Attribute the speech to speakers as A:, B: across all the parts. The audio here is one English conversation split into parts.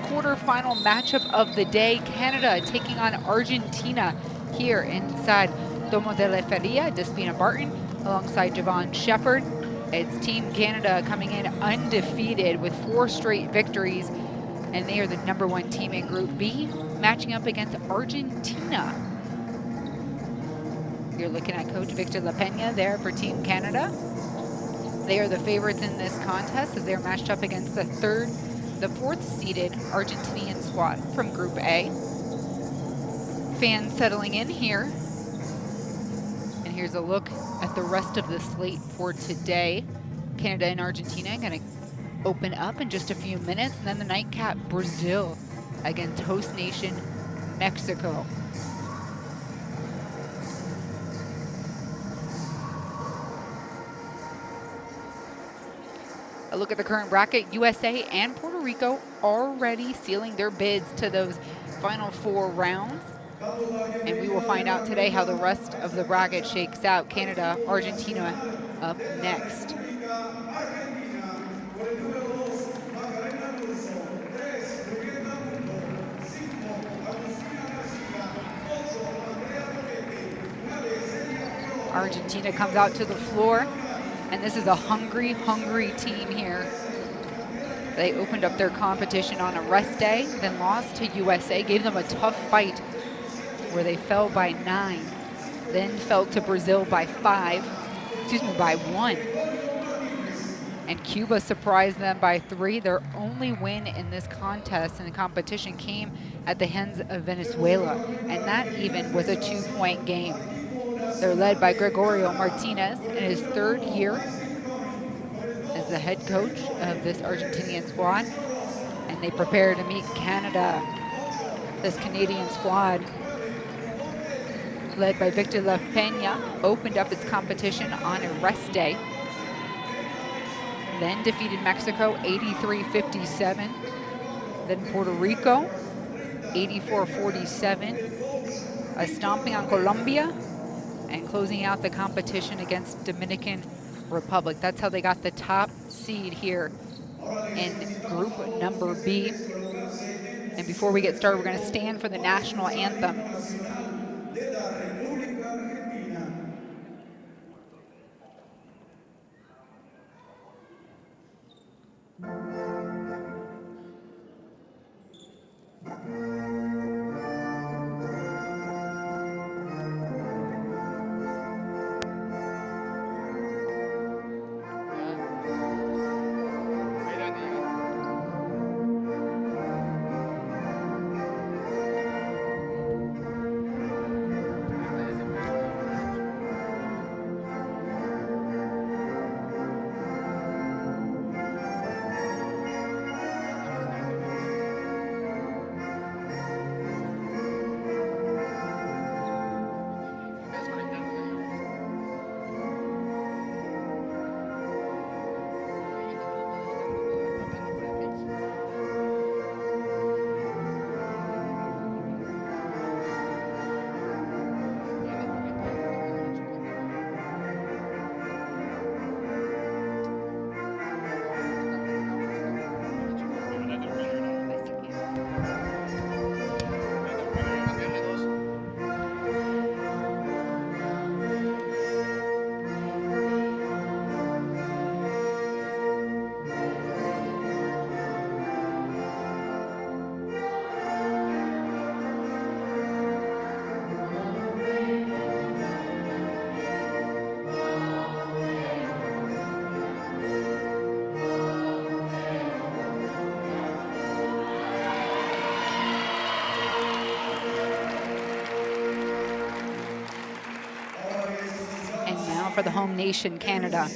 A: quarterfinal matchup of the day. Canada taking on Argentina here inside Domo de la Feria, Despina Barton, alongside Javon Shepard. It's Team Canada coming in undefeated with 4 straight victories, and they are the #1 team in Group B, matching up against Argentina. You're looking at Coach Victor La Peña there for Team Canada. They are the favorites in this contest as they're matched up against the 4th seeded Argentinian squad from Group A. Fans settling in here. And here's a look at the rest of the slate for today. Canada and Argentina are going to open up in just a few minutes, and then the nightcap, Brazil against host nation Mexico. A look at the current bracket. USA and Puerto Rico already sealing their bids to those final 4 rounds. And we will find out today how the rest of the bracket shakes out. Canada, Argentina up next. Argentina comes out to the floor, and this is a hungry, hungry team here. They opened up their competition on a rest day, then lost to USA, gave them a tough fight where they fell by 9, then fell to Brazil by 1. And Cuba surprised them by 3. Their only win in this contest and the competition came at the hands of Venezuela, and that even was a 2-point game. They're led by Gregorio Martinez in his 3rd year as the head coach of this Argentinian squad, and they prepare to meet Canada. This Canadian squad, led by Victor La Peña, opened up its competition on a rest day, then defeated Mexico 83-57, then Puerto Rico 84-47, a stomping on Colombia, and closing out the competition against Dominican Republic. That's how they got the top seed here in Group number B. And before we get started, we're going to stand for the national anthem. For the home nation, Canada.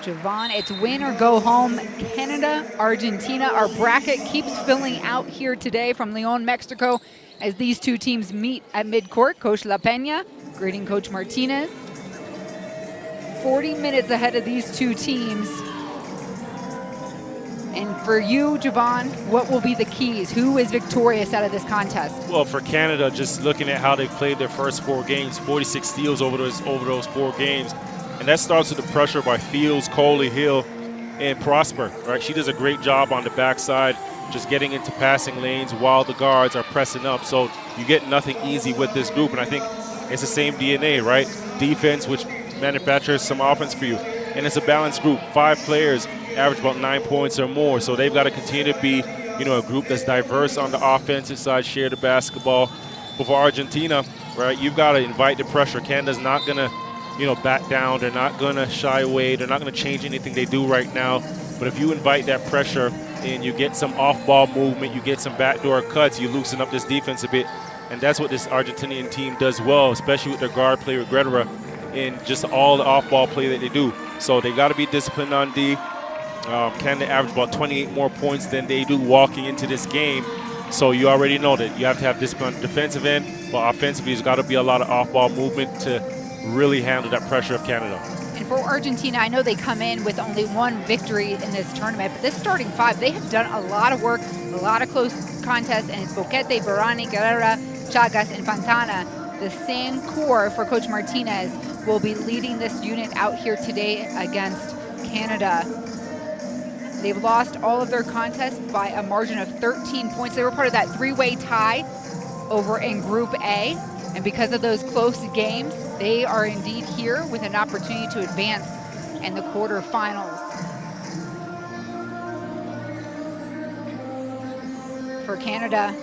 A: Javon, it's win or go home. Canada, Argentina. Our bracket keeps filling out here today from Leon, Mexico, as these two teams meet at midcourt. Coach La Peña greeting Coach Martinez. 40 minutes ahead of these two teams. And for you, Javon, what will be the keys? Who is victorious out of this contest?
B: Well, for Canada, just looking at how they've played their first 4 games, 46 steals over those 4 games. And that starts with the pressure by Fields, Coley, Hill, and Prosper, right? She does a great job on the backside, just getting into passing lanes while the guards are pressing up. So you get nothing easy with this group. And I think it's the same DNA, right? Defense, which manufactures some offense for you. And it's a balanced group. 5 players average about 9 points or more. So they've got to continue to be, a group that's diverse on the offensive side, share the basketball. But for Argentina, right, you've got to invite the pressure. Canada's not going to, back down. They're not going to shy away. They're not going to change anything they do right now. But if you invite that pressure and you get some off-ball movement, you get some backdoor cuts, you loosen up this defense a bit. And that's what this Argentinian team does well, especially with their guard play with Guerrera and just all the off-ball play that they do. So they got to be disciplined on D. Canada averaged about 28 more points than they do walking into this game. So you already know that you have to have discipline on the defensive end, but offensively there's got to be a lot of off-ball movement to really handle that pressure of Canada.
A: And for Argentina, I know they come in with only 1 victory in this tournament, but this starting 5, they have done a lot of work, a lot of close contests, and it's Boquete, Barani, Guerrera, Chagas, and Fontana. The same core for Coach Martinez will be leading this unit out here today against Canada. They've lost all of their contests by a margin of 13 points. They were part of that 3-way tie over in Group A. And because of those close games, they are indeed here with an opportunity to advance in the quarterfinals. For Canada,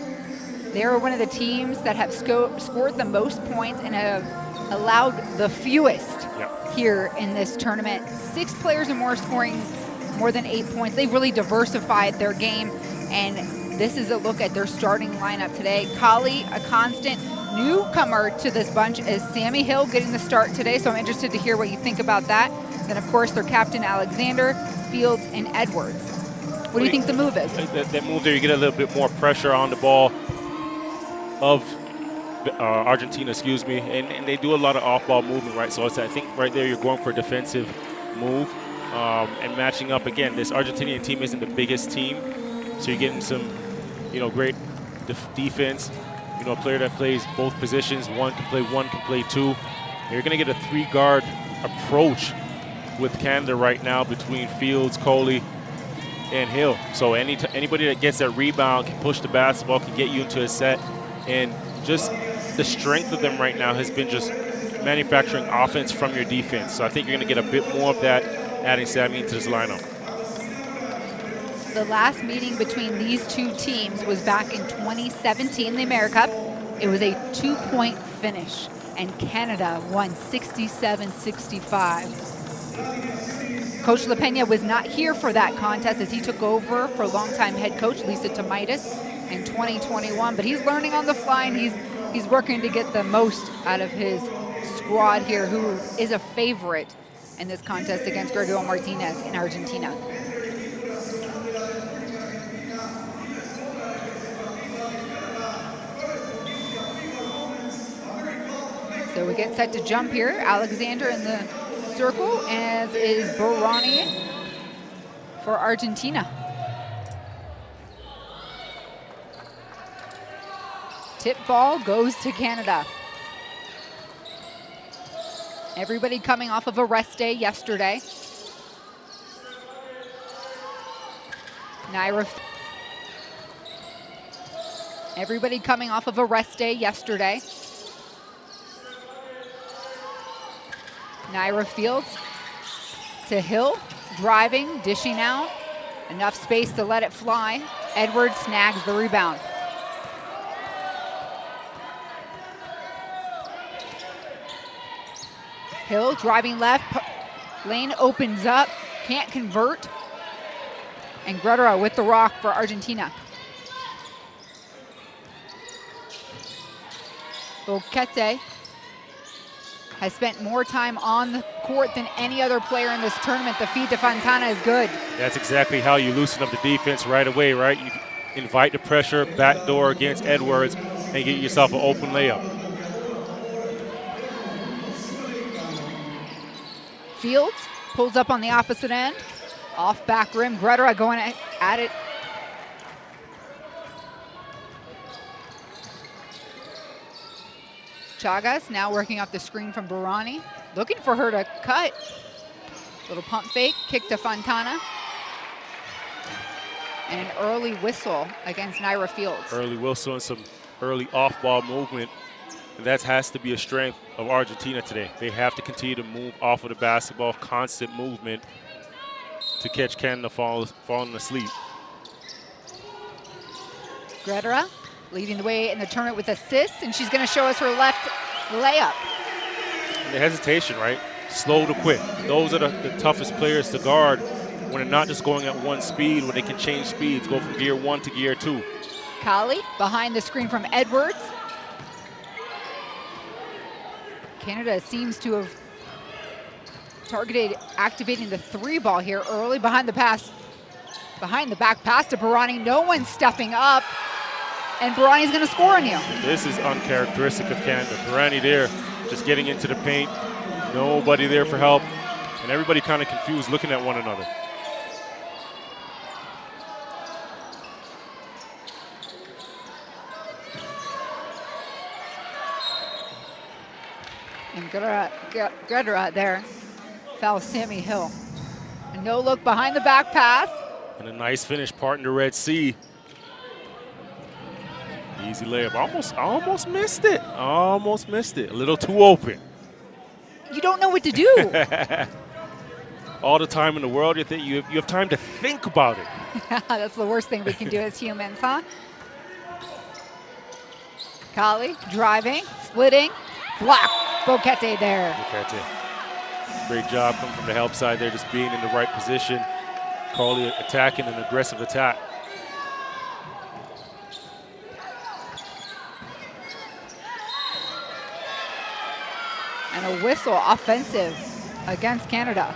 A: they are one of the teams that have scored the most points and have allowed the fewest here in this tournament. 6 players or more scoring more than 8 points. They've really diversified their game, and this is a look at their starting lineup today. Kali, a constant newcomer to this bunch, is Sammy Hill getting the start today, so I'm interested to hear what you think about that. Then, of course, their captain, Alexander, Fields, and Edwards. What do you think the move is?
B: That move there, you get a little bit more pressure on the ball of Argentina, and they do a lot of off-ball movement, right? So I think right there you're going for a defensive move and matching up. Again, this Argentinian team isn't the biggest team, so you're getting some, great defense. A player that plays both positions. One can play 2. You're going to get a 3-guard approach with Canada right now between Fields, Coley, and Hill. So anybody that gets that rebound can push the basketball, can get you into a set. And just the strength of them right now has been just manufacturing offense from your defense. So I think you're going to get a bit more of that adding Sammy into this lineup.
A: The last meeting between these two teams was back in 2017, the AmeriCup. It was a 2-point finish, and Canada won 67-65. Coach La Peña was not here for that contest as he took over for longtime head coach Lisa Tomaitis in 2021, but he's learning on the fly, and he's working to get the most out of his squad here, who is a favorite in this contest against Gregorio Martinez in Argentina. So we get set to jump here. Alexander in the circle, as is Barani for Argentina. Tip ball goes to Canada. Everybody coming off of a rest day yesterday. Everybody coming off of a rest day yesterday. Naira Fields to Hill, driving, dishing out. Enough space to let it fly. Edwards snags the rebound. Hill driving left, lane opens up, can't convert. And Guerrero with the rock for Argentina. Boquete has spent more time on the court than any other player in this tournament. The feed to Fontana is good.
B: That's exactly how you loosen up the defense right away, right? You invite the pressure, backdoor against Edwards, and get yourself an open layup.
A: Fields pulls up on the opposite end. Off back rim, Greta going at it. Chagas now working off the screen from Barani. Looking for her to cut. Little pump fake, kick to Fontana. And an early whistle against Naira Fields.
B: Early whistle and some early off-ball movement. And that has to be a strength of Argentina today. They have to continue to move off of the basketball, constant movement to catch Canada falling asleep.
A: Greta leading the way in the tournament with assists, and she's going to show us her left layup.
B: And the hesitation, right? Slow to quick. Those are the toughest players to guard when they're not just going at one speed, when they can change speeds, go from gear 1 to gear 2.
A: Kali behind the screen from Edwards. Canada seems to have targeted activating the 3-ball here early behind the back pass to Barani. No one's stepping up, and Barani's going to score on you.
B: This is uncharacteristic of Canada. Barani there, just getting into the paint, nobody there for help, and everybody kind of confused looking at one another.
A: And Greta there fouls Sammy Hill. A no look behind the back pass.
B: And a nice finish, part in the Red Sea. Easy layup. Almost missed it. Almost missed it. A little too open.
A: You don't know what to do.
B: All the time in the world, you have time to think about it.
A: That's the worst thing we can do as humans, huh? Kali driving, splitting, block. Boquete there.
B: Boquete. Great job coming from the help side there, just being in the right position. Carly attacking an aggressive attack.
A: And a whistle offensive against Canada.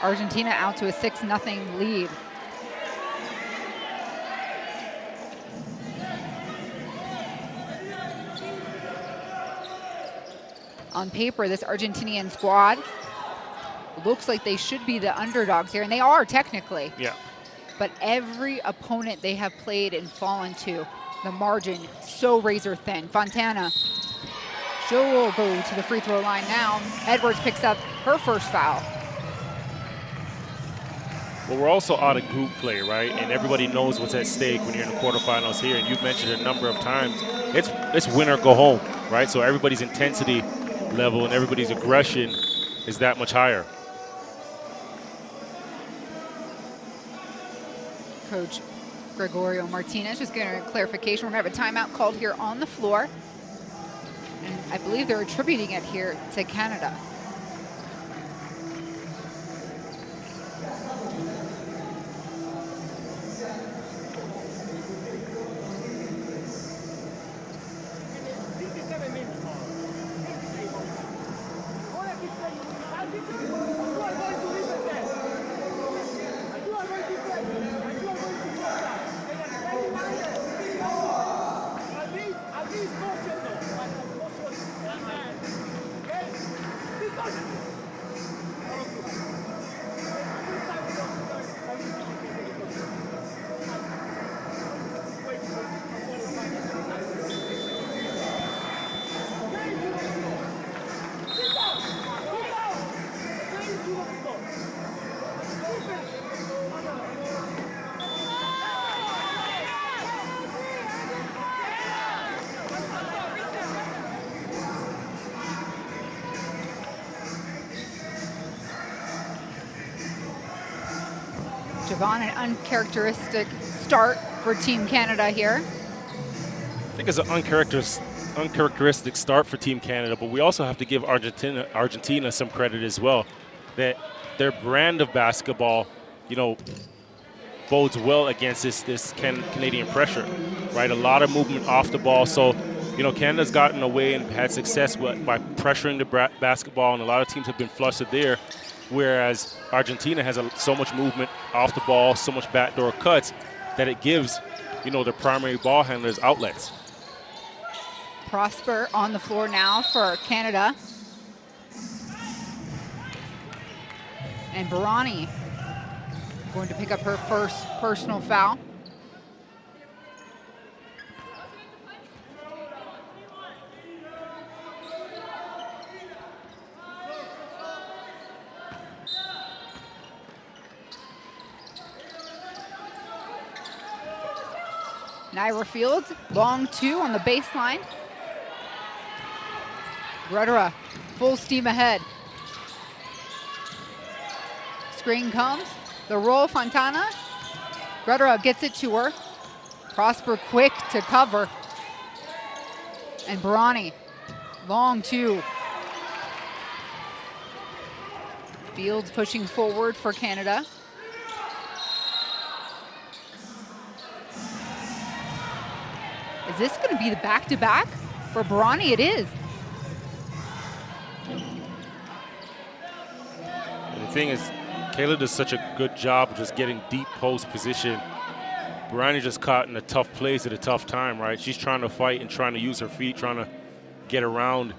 A: Argentina out to a 6-0 lead. On paper, this Argentinian squad looks like they should be the underdogs here, and they are technically.
B: Yeah.
A: But every opponent they have played and fallen to, the margin so razor thin. Fontana, she'll go to the free throw line now. Edwards picks up her first foul.
B: Well, we're also out of group play, right? And everybody knows what's at stake when you're in the quarterfinals here. And you've mentioned it a number of times. It's win or go home, right? So everybody's intensity level and everybody's aggression is that much higher.
A: Coach Gregorio Martinez just getting a clarification. We're going to have a timeout called here on the floor. And I believe they're attributing it here to Canada. Javon, an uncharacteristic start for Team Canada here.
B: I think it's an uncharacteristic start for Team Canada, but we also have to give Argentina some credit as well. That their brand of basketball, bodes well against this Canadian pressure, right? A lot of movement off the ball, so you know, Canada's gotten away and had success by pressuring the basketball, and a lot of teams have been flustered there, whereas Argentina has so much movement off the ball, so much backdoor cuts, that it gives, you know, the primary ball handlers outlets.
A: Prosper on the floor now for Canada. And Barani going to pick up her first personal foul. Naira Fields, long two on the baseline. Gretora, full steam ahead. Screen comes, the roll, Fontana. Gretora gets it to her. Prosper quick to cover. And Barani, long two. Fields pushing forward for Canada. Is this going to be the back-to-back? For Barani, it is.
B: And the thing is, Kayla does such a good job of just getting deep post position. Barani just caught in a tough place at a tough time, right? She's trying to fight and trying to use her feet, trying to get around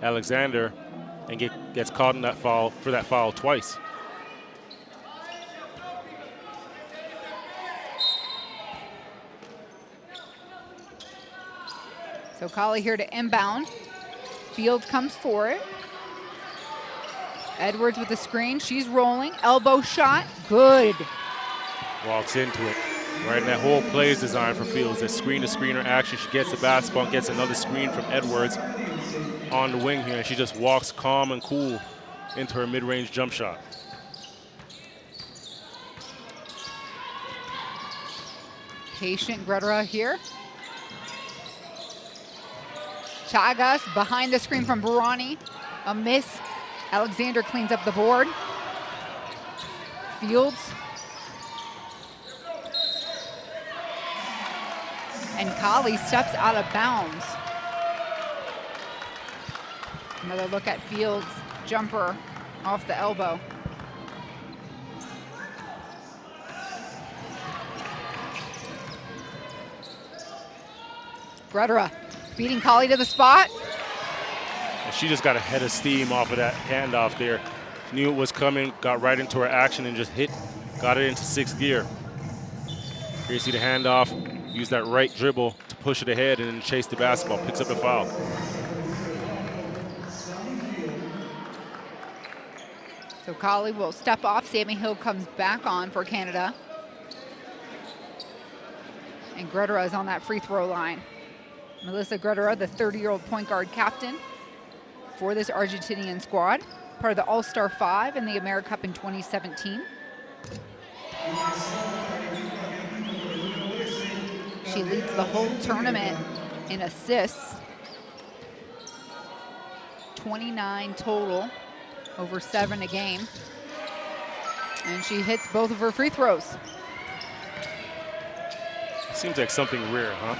B: Alexander, and gets caught in that foul twice.
A: So Kali here to inbound. Fields comes for it. Edwards with the screen. She's rolling. Elbow shot. Good.
B: Walks into it. Right, and that whole play is designed for Fields. That screen-to-screener action. She gets the basketball and gets another screen from Edwards on the wing here. And she just walks calm and cool into her mid-range jump shot.
A: Patient Gretora here. Chagas behind the screen from Barani. A miss. Alexander cleans up the board. Fields. And Kali steps out of bounds. Another look at Fields' jumper off the elbow. Gretora beating Kali to the spot.
B: And she just got a head of steam off of that handoff there. Knew it was coming, got right into her action and just got it into sixth gear. Here you see the handoff, use that right dribble to push it ahead and then chase the basketball, picks up the foul.
A: So Kali will step off. Sammy Hill comes back on for Canada. And Gretora is on that free throw line. Melissa Gretora, the 30-year-old point guard captain for this Argentinian squad, part of the All-Star 5 in the AmeriCup in 2017. She leads the whole tournament in assists. 29 total, over 7 a game. And she hits both of her free throws.
B: Seems like something rare, huh?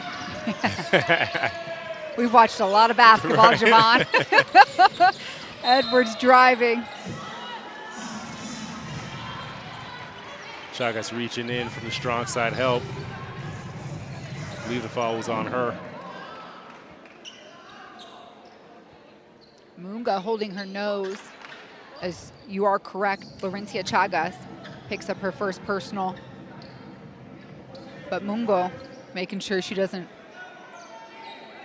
A: We've watched a lot of basketball, right. Javon. Edwards driving.
B: Chagas reaching in from the strong side help. I believe the foul was on her.
A: Munga holding her nose, as you are correct. Florencia Chagas picks up her first personal. But Mungo making sure she doesn't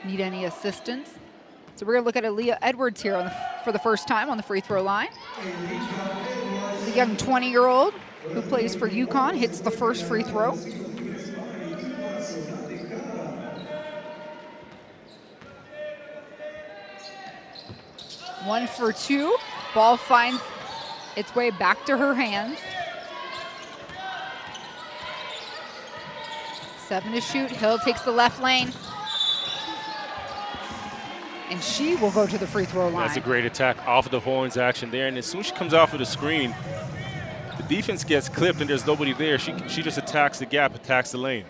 A: need any assistance. So we're gonna look at Aaliyah Edwards here for the first time on the free throw line. The young 20-year-old who plays for UConn hits the first free throw. One for two. Ball finds its way back to her hands. 7 to shoot. Hill takes the left lane. And she will go to the free throw line.
B: That's a great attack off of the horns action there. And as soon as she comes off of the screen, the defense gets clipped and there's nobody there. She just attacks the gap, attacks the lane.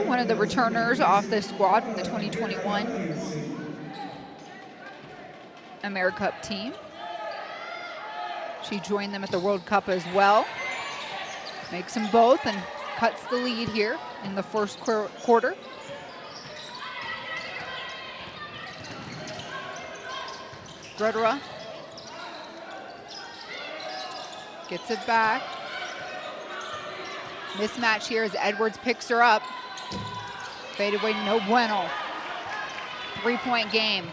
A: one of the returners off the squad from the 2021 AmeriCup team. She joined them at the World Cup as well. Makes them both and cuts the lead here in the first quarter. Grudera gets it back. Mismatch here as Edwards picks her up. Fade away, no bueno. 3-point game.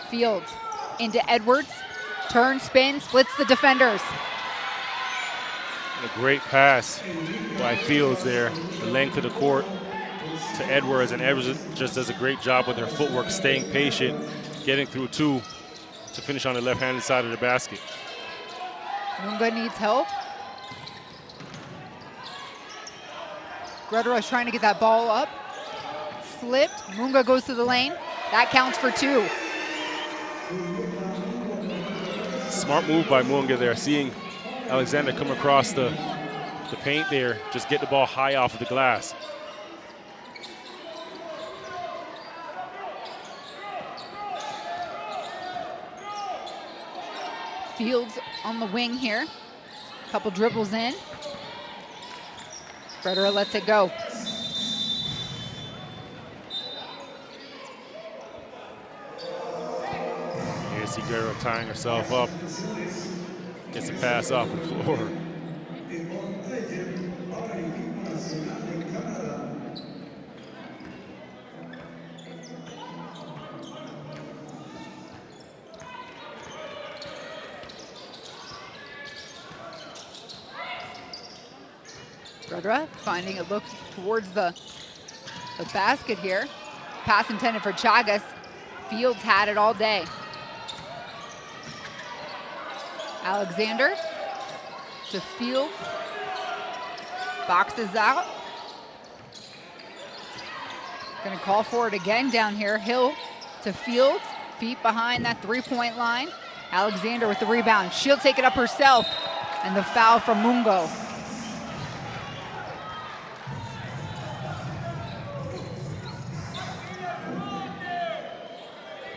A: Fields into Edwards. Turn, spin, splits the defenders.
B: And a great pass by Fields there. The length of the court to Edwards, and Edwards just does a great job with her footwork, staying patient, getting through two to finish on the left-handed side of the basket.
A: Munga needs help. Grudera is trying to get that ball up. Slipped. Munga goes to the lane. That counts for 2.
B: Smart move by Munga there, seeing Alexander come across the paint there, just get the ball high off of the glass.
A: Fields on the wing here. Couple dribbles in. Grudera lets it go.
B: Here you see Grudera tying herself up. Gets a pass off the floor.
A: Grudera finding a look towards the basket here. Pass intended for Chagas. Fields had it all day. Alexander to Fields. Boxes out. Gonna call for it again down here. Hill to Fields. Feet behind that 3-point line. Alexander with the rebound. She'll take it up herself. And the foul from Mungo.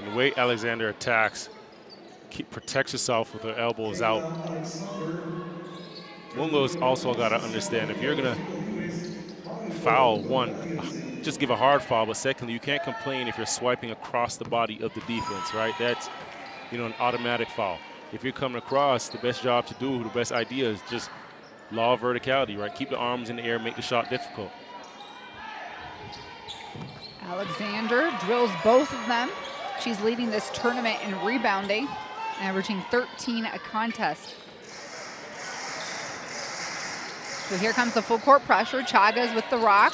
B: The way Alexander attacks, protects herself with her elbows out. Mungo's also got to understand, if you're going to foul, one, just give a hard foul, but secondly, you can't complain if you're swiping across the body of the defense, right? That's, an automatic foul. If you're coming across, the best job to do, the best idea is just law of verticality, right? Keep the arms in the air, make the shot difficult.
A: Alexander drills both of them. She's leading this tournament in rebounding, averaging 13 a contest. So here comes the full court pressure. Chagas with the rock.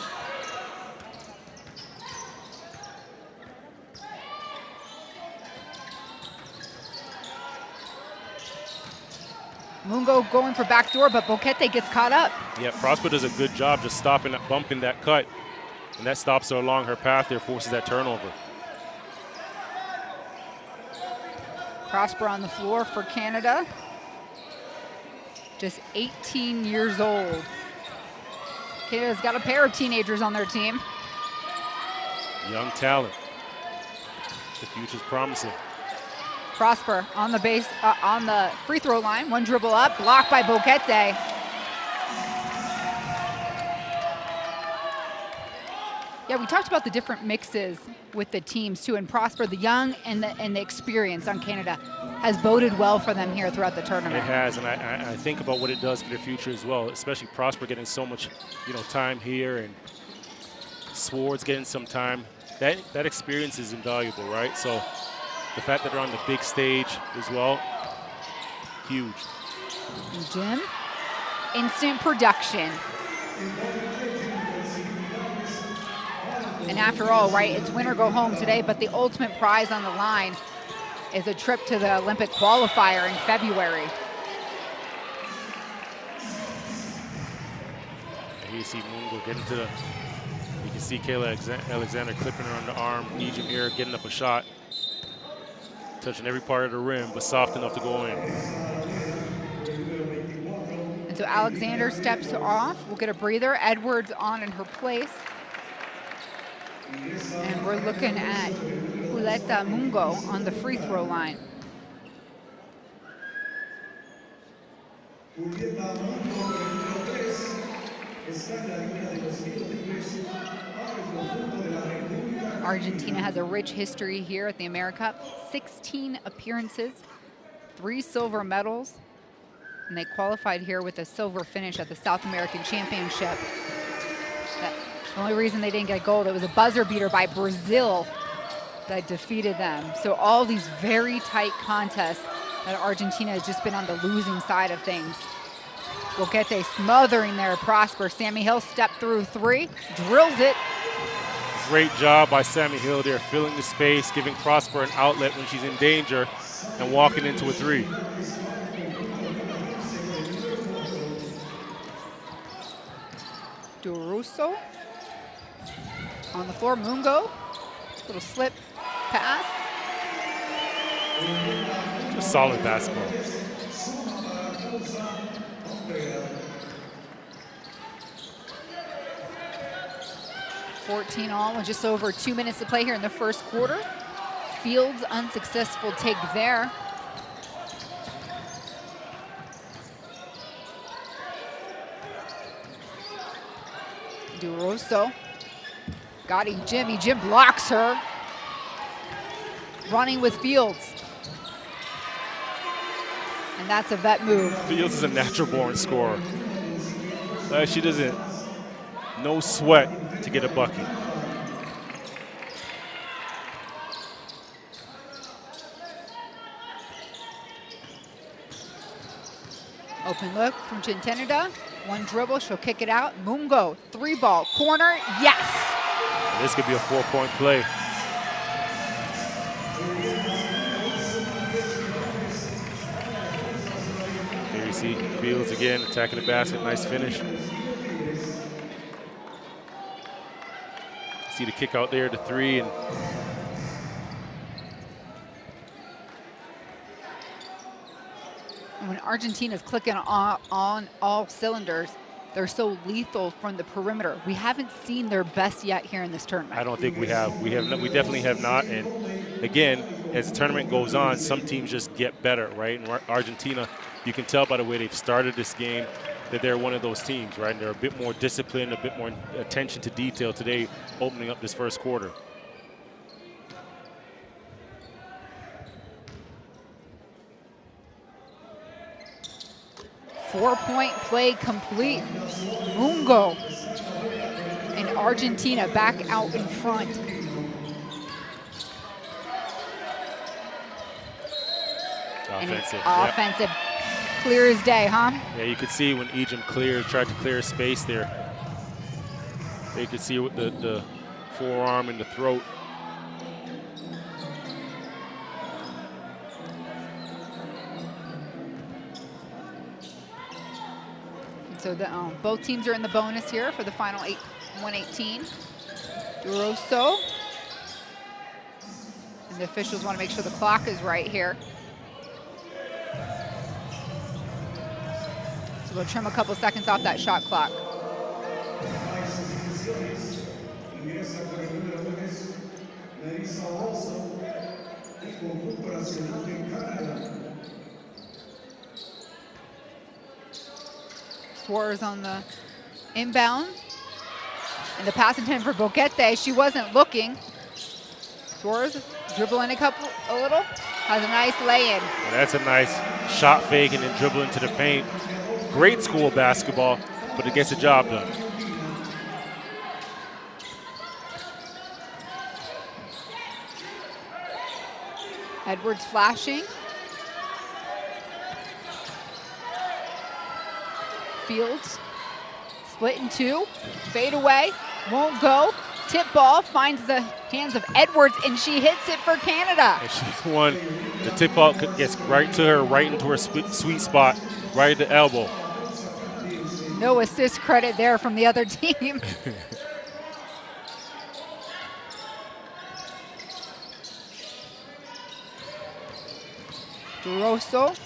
A: Mungo going for backdoor, but Boquete gets caught up.
B: Yeah, Prosper does a good job just stopping, bumping that cut, and that stops her along her path there, forces that turnover.
A: Prosper on the floor for Canada. Just 18 years old. Canada's got a pair of teenagers on their team.
B: Young talent. The future's promising.
A: Prosper on the base, on the free throw line. One dribble up, blocked by Boquete. Yeah, we talked about the different mixes with the teams too, and Prosper, the young and the experience on Canada, has boded well for them here throughout the tournament.
B: It has, and I think about what it does for their future as well, especially Prosper getting so much, time here, and Swartz getting some time. That experience is invaluable, right? So the fact that they're on the big stage as well, huge.
A: Jim, instant production. And after all, right, it's win or go home today, but the ultimate prize on the line is a trip to the Olympic qualifier in February.
B: Here you see Mungo getting to the, you can see Kayla Alexander clipping her on the arm, Nijim here getting up a shot, touching every part of the rim, but soft enough to go in.
A: And so Alexander steps off. We'll get a breather. Edwards on in her place. And we're looking at Julieta Mungo on the free throw line. Argentina has a rich history here at the AmeriCup. 16 appearances, 3 silver medals, and they qualified here with a silver finish at the South American Championship. The only reason they didn't get gold, it was a buzzer beater by Brazil that defeated them. So all these very tight contests that Argentina has just been on the losing side of things. Boquete smothering there, Prosper. Sammy Hill step through 3, drills it.
B: Great job by Sammy Hill there, filling the space, giving Prosper an outlet when she's in danger, and walking into a 3.
A: Duruso on the floor, Mungo, little slip pass.
B: Just solid basketball.
A: $14 all with just over 2 minutes to play here in the first quarter. Fields unsuccessful take there. Duroso got Jimmy. Jim blocks her. Running with Fields. And that's a vet move.
B: Fields is a natural born scorer. She doesn't, no sweat to get a bucket.
A: Open look from Chintenida. 1 dribble, she'll kick it out. Mungo, 3-ball, corner, yes!
B: This could be a 4-point play. Here you see Fields again attacking the basket, nice finish. See the kick out there to 3, and
A: when Argentina's clicking on all cylinders, they're so lethal from the perimeter. We haven't seen their best yet here in this tournament.
B: I don't think we have. We definitely have not. And again, as the tournament goes on, some teams just get better, right? And Argentina, you can tell by the way they've started this game that they're one of those teams, right? And they're a bit more disciplined, a bit more attention to detail today, opening up this first quarter.
A: Four-point play complete. Mungo and Argentina back out in front.
B: Offensive.
A: Offensive. Clear as day, huh?
B: Yeah, you could see when Ejim tried to clear space there. You could see with the forearm and the throat.
A: So both teams are in the bonus here for the final 118. Duroso. And the officials want to make sure the clock is right here. So we'll trim a couple seconds off that shot clock. Suarez on the inbound. And the pass intended for Boquete. She wasn't looking. Suarez dribbling a little. Has a nice lay-in.
B: Well, that's a nice shot fake and then dribble into the paint. Great school basketball, but it gets the job done.
A: Edwards flashing. Fields split in 2, fade away, won't go. Tip ball finds the hands of Edwards, and she hits it for Canada.
B: And she's won. The tip ball gets right to her, right into her sweet spot, right at the elbow.
A: No assist credit there from the other team. Duroso,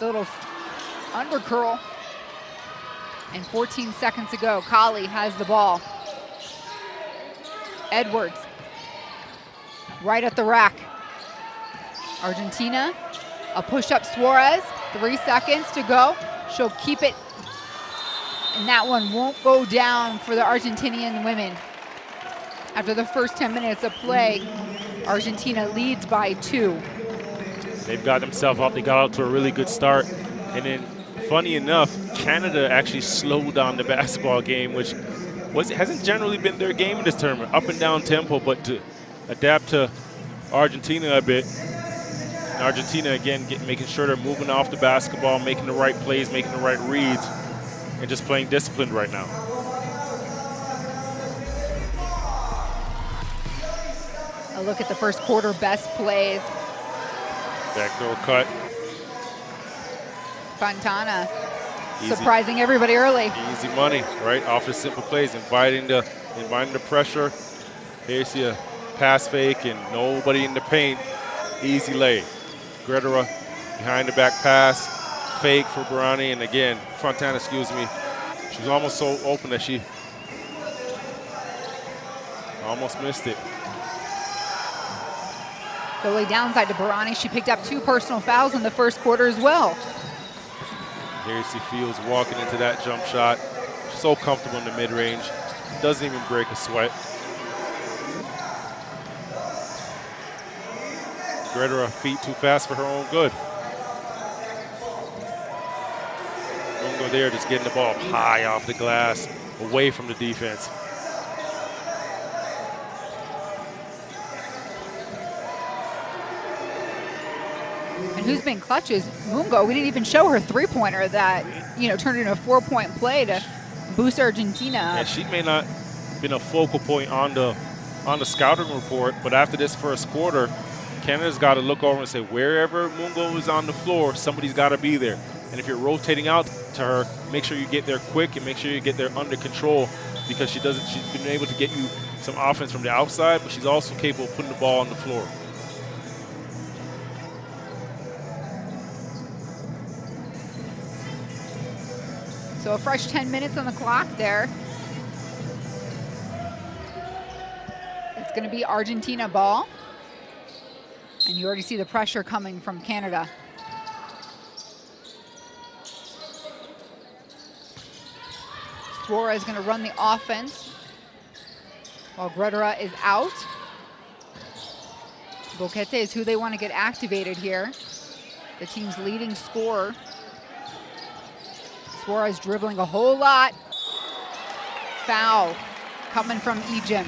A: the little undercurl. And 14 seconds to go. Kali has the ball. Edwards, right at the rack. Argentina, a push-up Suarez, 3 seconds to go. She'll keep it, and that one won't go down for the Argentinian women. After the first 10 minutes of play, Argentina leads by 2.
B: They've got themselves up. They got out to a really good start. And then, funny enough, Canada actually slowed down the basketball game, which hasn't generally been their game in this tournament. Up and down tempo, but to adapt to Argentina a bit. And Argentina, again, making sure they're moving off the basketball, making the right plays, making the right reads, and just playing disciplined right now.
A: A look at the first quarter best plays.
B: Backdoor cut.
A: Fontana
B: Easy.
A: surprising everybody early.
B: Easy money, right? Off the simple plays, inviting the pressure. Here you see a pass fake and nobody in the paint. Easy lay. Greta behind the back pass, fake for Barani, and again, Fontana, excuse me. She was almost so open that she almost missed it.
A: Goalie downside to Barani. She picked up 2 personal fouls in the first quarter as well.
B: Here you see Fields walking into that jump shot. So comfortable in the mid-range. Doesn't even break a sweat. Greta feet too fast for her own good. Don't go there, just getting the ball high off the glass, away from the defense.
A: And who's been clutch is Mungo. We didn't even show her 3-pointer that, turned into a 4-point play to boost Argentina.
B: Yeah, she may not have been a focal point on the scouting report, but after this first quarter, Canada's got to look over and say, wherever Mungo is on the floor, somebody's got to be there. And if you're rotating out to her, make sure you get there quick and make sure you get there under control, because she's been able to get you some offense from the outside, but she's also capable of putting the ball on the floor.
A: So a fresh 10 minutes on the clock there. It's going to be Argentina ball. And you already see the pressure coming from Canada. Suarez is going to run the offense while Greta is out. Boquete is who they want to get activated here. The team's leading scorer. Suarez dribbling a whole lot. Foul coming from Ejim.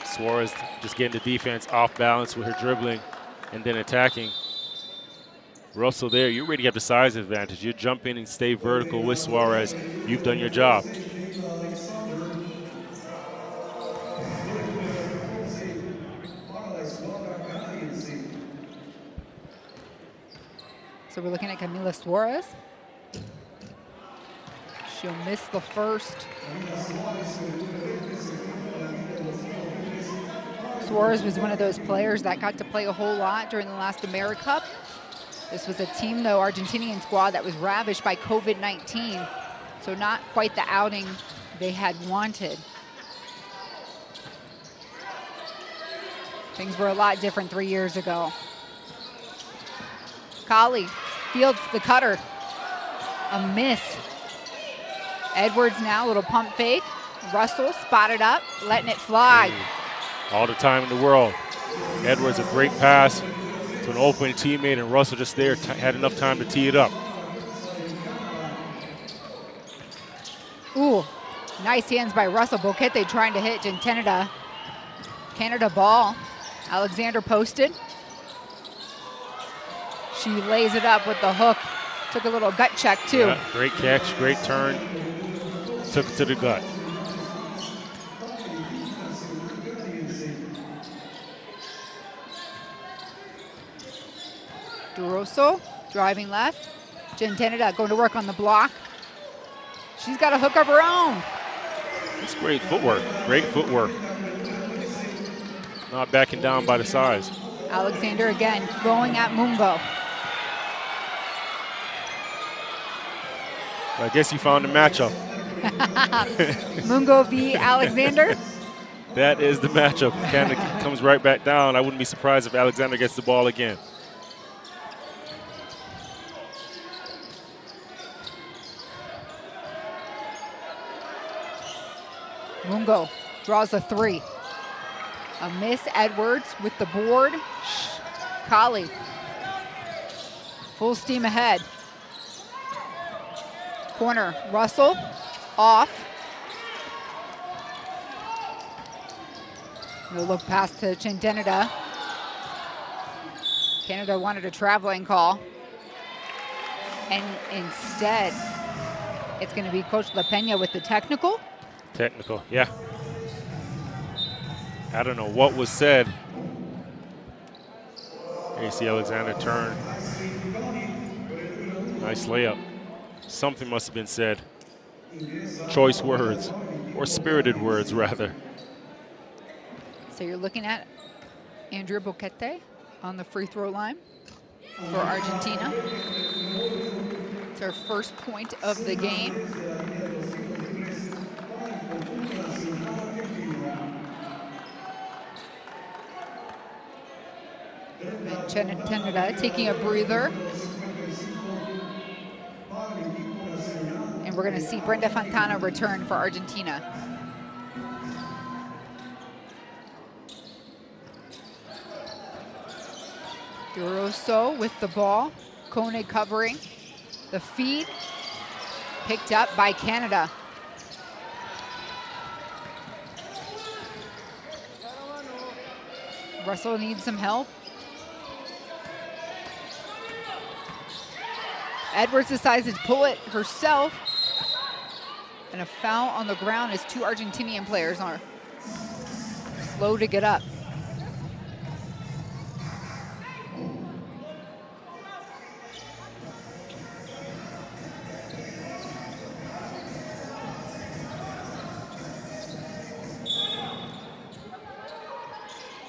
B: Suarez just getting the defense off balance with her dribbling and then attacking. Russell there, you already have the size advantage. You jump in and stay vertical with Suarez. You've done your job.
A: So we're looking at Camila Suarez. She'll miss the first. Suarez was one of those players that got to play a whole lot during the last AmeriCup. This was a team, though, Argentinian squad that was ravaged by COVID-19. So not quite the outing they had wanted. Things were a lot different 3 years ago. Kali fields the cutter. A miss. Edwards now, a little pump fake. Russell spotted up, letting it fly.
B: All the time in the world. Edwards, a great pass to an open teammate, and Russell just there had enough time to tee it up.
A: Ooh, nice hands by Russell. Boquete trying to hit Canada. Canada ball. Alexander posted. She lays it up with the hook. Took a little gut check, too.
B: Yeah, great catch, great turn. Took it to the gut.
A: DeRosso driving left. Canada going to work on the block. She's got a hook of her own.
B: That's great footwork. Great footwork. Not backing down by the size.
A: Alexander again going at Mungo.
B: I guess he found the matchup.
A: Mungo v. Alexander.
B: That is the matchup. Canada comes right back down. I wouldn't be surprised if Alexander gets the ball again.
A: Mungo draws a 3. A miss. Edwards with the board. Kali. Full steam ahead. Corner. Russell. Off. We'll look past to Chindenida. Canada wanted a traveling call. And instead, it's going to be Coach La Peña with the technical.
B: Technical, yeah. I don't know what was said. Here you see Alexander turn. Nice layup. Something must have been said. Choice words, or spirited words, rather.
A: So you're looking at Andrea Boquete on the free throw line for Argentina. It's our first point of the game. Chindenida taking a breather. And we're going to see Brenda Fontana return for Argentina. Duroso with the ball. Kone covering. The feed picked up by Canada. Russell needs some help. Edwards decides to pull it herself. And a foul on the ground as 2 Argentinian players are slow to get up.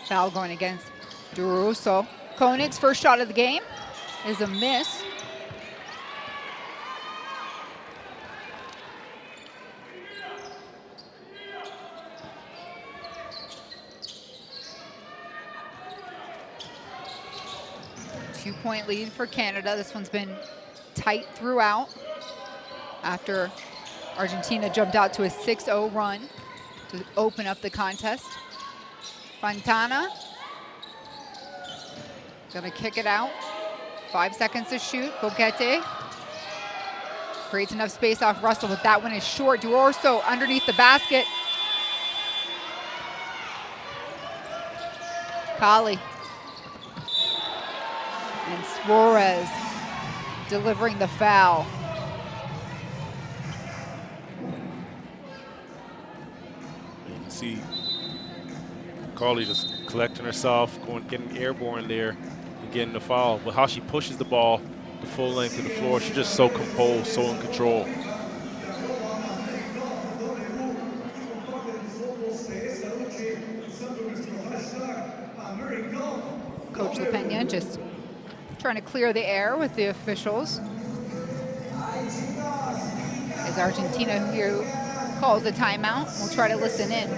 A: Foul going against Duroso. Koenig's first shot of the game is a miss. Two-point lead for Canada. This one's been tight throughout after Argentina jumped out to a 6-0 run to open up the contest. Fontana gonna kick it out. 5 seconds to shoot. Boquete creates enough space off Russell, but that one is short. Duroso underneath the basket. Kali. And Suarez delivering the foul.
B: You can see Carly just collecting herself, getting airborne there, and getting the foul. But how she pushes the ball the full length of the floor, she's just so composed, so in control.
A: Coach La Peña just trying to clear the air with the officials. As Argentina who calls a timeout, we'll try to listen in.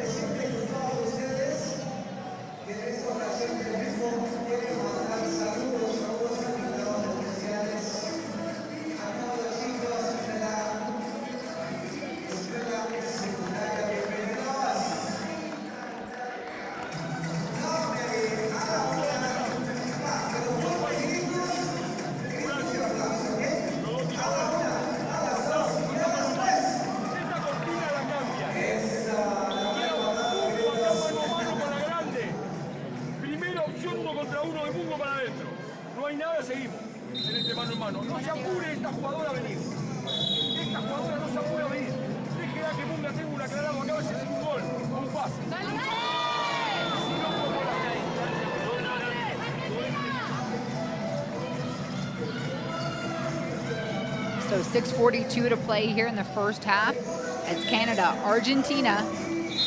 A: So 6:42 to play here in the first half. It's Canada, Argentina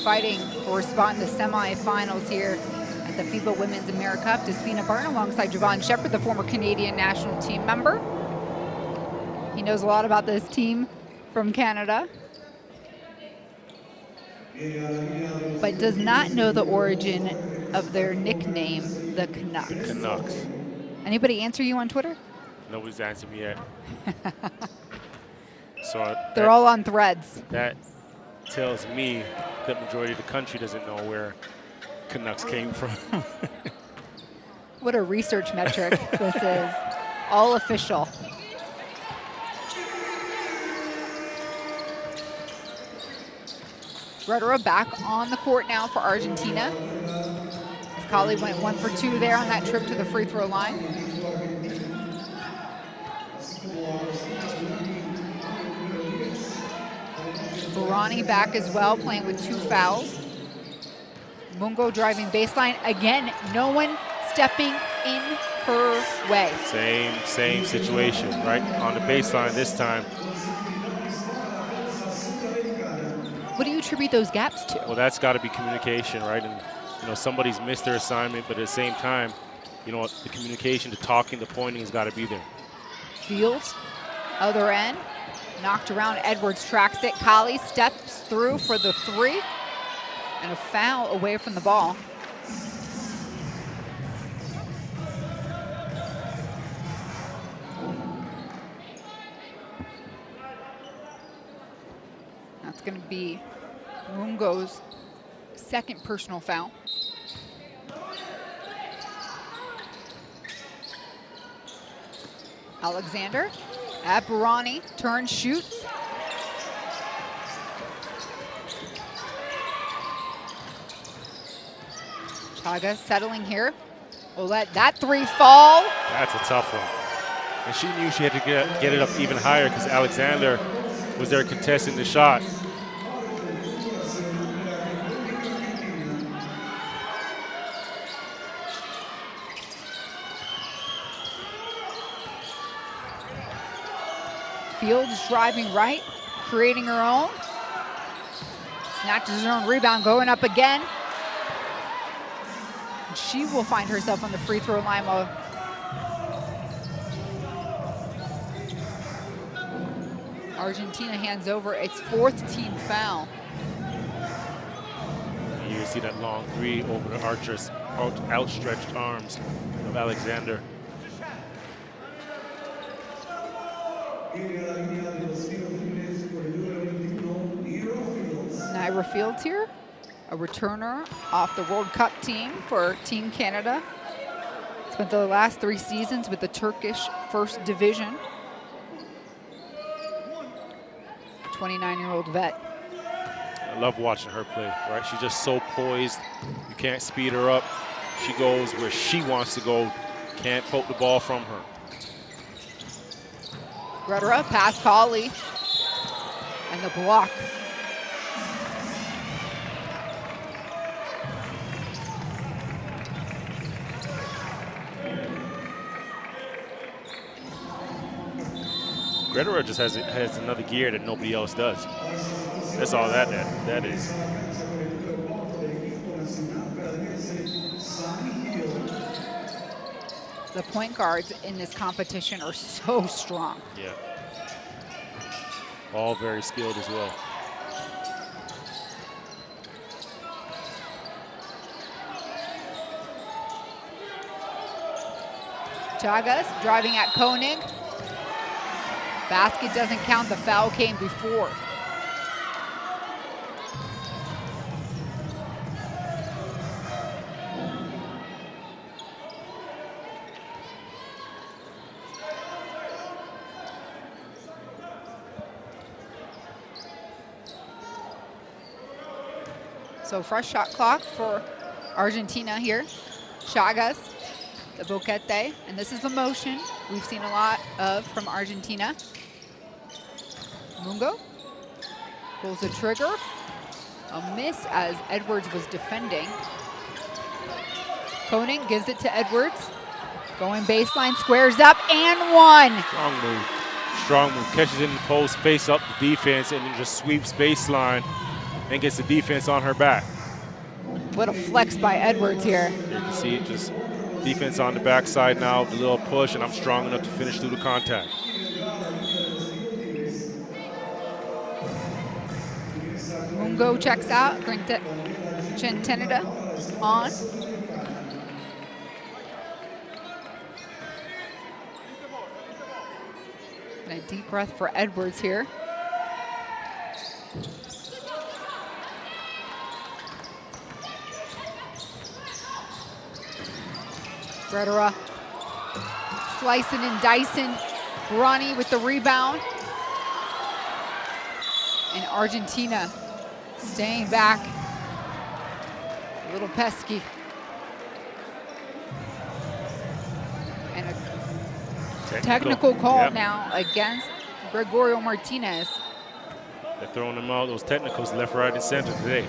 A: fighting for a spot in the semifinals here at the FIBA Women's AmeriCup. Despina Barton alongside Javon Shepard, the former Canadian national team member. He knows a lot about this team from Canada. but does not know the origin of their nickname, the Canucks.
B: Canucks.
A: Anybody answer you on Twitter?
B: Nobody's answered me yet. So
A: They're all on Threads.
B: That tells me that majority of the country doesn't know where Canucks came from.
A: What a research metric this is. All official. Rudera back on the court now for Argentina. As Kali went 1 for 2 there on that trip to the free throw line. Barani back as well, playing with 2 fouls. Mungo driving baseline. Again, no one stepping in her way.
B: Same situation, right? On the baseline this time.
A: What do you attribute those gaps to?
B: Well, that's got to be communication, right? And, you know, somebody's missed their assignment, but at the same time, you know, the communication, the talking, the pointing has got to be there.
A: Fields, other end, knocked around. Edwards tracks it. Kali steps through for the 3, and a foul away from the ball. That's going to be Mungo's 2nd personal foul. Alexander at Barani, turns, shoots. Chaga settling here. Will let that 3 fall.
B: That's a tough one. And she knew she had to get it up even higher because Alexander was there contesting the shot.
A: Fields driving right, creating her own. Snatches her own rebound, going up again. And she will find herself on the free throw line while Argentina hands over its 4th team foul.
B: You can see that long 3 over the Archer's outstretched arms of Alexander.
A: Naira Fields here, a returner off the World Cup team for Team Canada. Spent the last 3 seasons with the Turkish First Division. 29-year-old vet.
B: I love watching her play, right? She's just so poised. You can't speed her up. She goes where she wants to go. Can't poke the ball from her.
A: Rudera past Kali. And the block.
B: Rudera just has another gear that nobody else does. That's all that is.
A: The point guards in this competition are so strong.
B: Yeah. All very skilled as well.
A: Chagas driving at Koenig. Basket doesn't count, the foul came before. So fresh shot clock for Argentina here. Chagas, the boquete, and this is the motion we've seen a lot of from Argentina. Mungo pulls the trigger. A miss as Edwards was defending. Koenig gives it to Edwards. Going baseline, squares up, and 1.
B: Strong move. Strong move. Catches it in the post, face up the defense, and then just sweeps baseline and gets the defense on her back.
A: What a flex by Edwards here.
B: You can see it, just defense on the backside now, the little push, and I'm strong enough to finish through the contact.
A: Go checks out. Gentenida on. And a deep breath for Edwards here. Bredera slicing and dicing. Brani with the rebound. And Argentina staying back. A little pesky. And a technical call now against Gregorio Martinez.
B: They're throwing them out, those technicals left, right, and center today.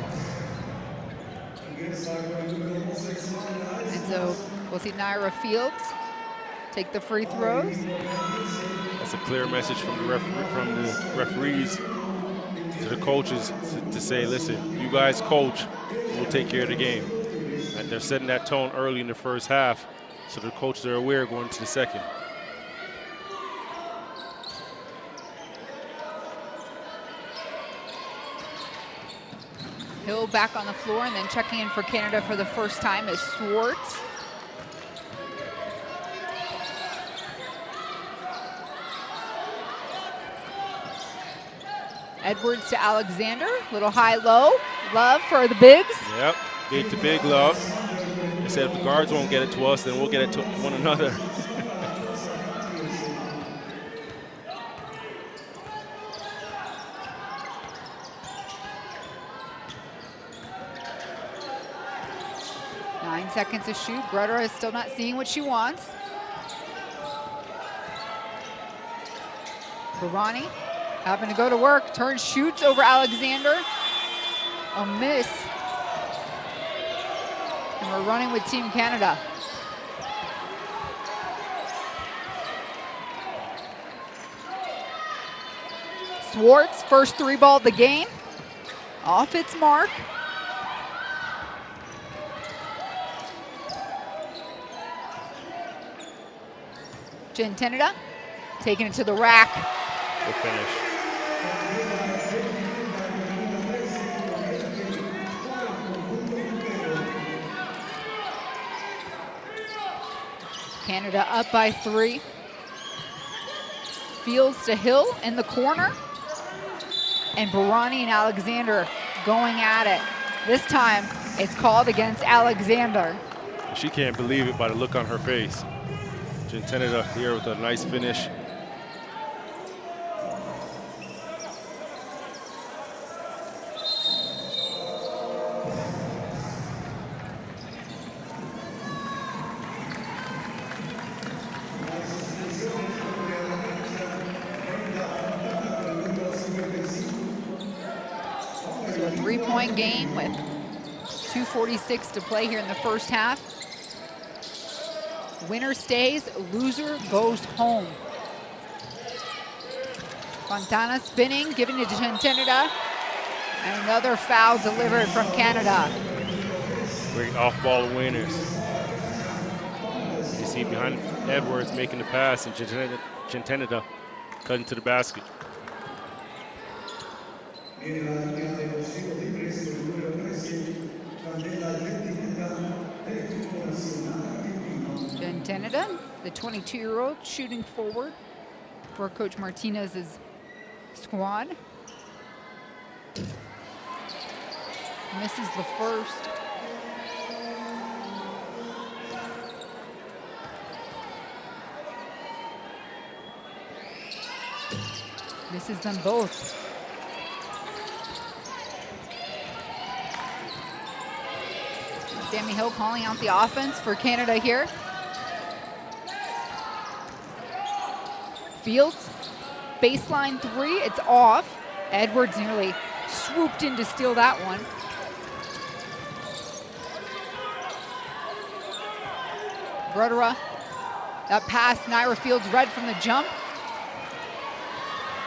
A: And so we'll see Naira Fields take the free throws.
B: That's a clear message from the referees to the coaches to say, listen, you guys coach, we'll take care of the game. And they're setting that tone early in the first half, so the coaches are aware going into the second.
A: Hill back on the floor, and then checking in for Canada for the first time is Swartz. Edwards to Alexander, little high-low. Love for the bigs.
B: Yep, big to big love. They said if the guards won't get it to us, then we'll get it to one another.
A: Seconds to shoot. Bredera is still not seeing what she wants. Barani having to go to work. Turns, shoots over Alexander. A miss. And we're running with Team Canada. Swartz, first three ball of the game. Off its mark. Gentenida taking it to the rack.
B: Good finish.
A: Canada up by 3. Fields to Hill in the corner. And Barani and Alexander going at it. This time it's called against Alexander.
B: She can't believe it by the look on her face. Gentenida here with a nice finish.
A: So a 3-point game with 2:46 to play here in the first half. Winner stays, loser goes home. Fontana spinning, giving it to Gentenida. And another foul delivered from Canada.
B: Great off-ball winners. You see behind Edwards making the pass, and Gentenida cutting to the basket.
A: Gentenida, the 22-year-old, shooting forward for Coach Martinez's squad. Misses the first. Misses them both. Sammy Hill calling out the offense for Canada here. Fields, baseline 3, it's off. Edwards nearly swooped in to steal that one. Bredera, that pass, Naira Fields read from the jump.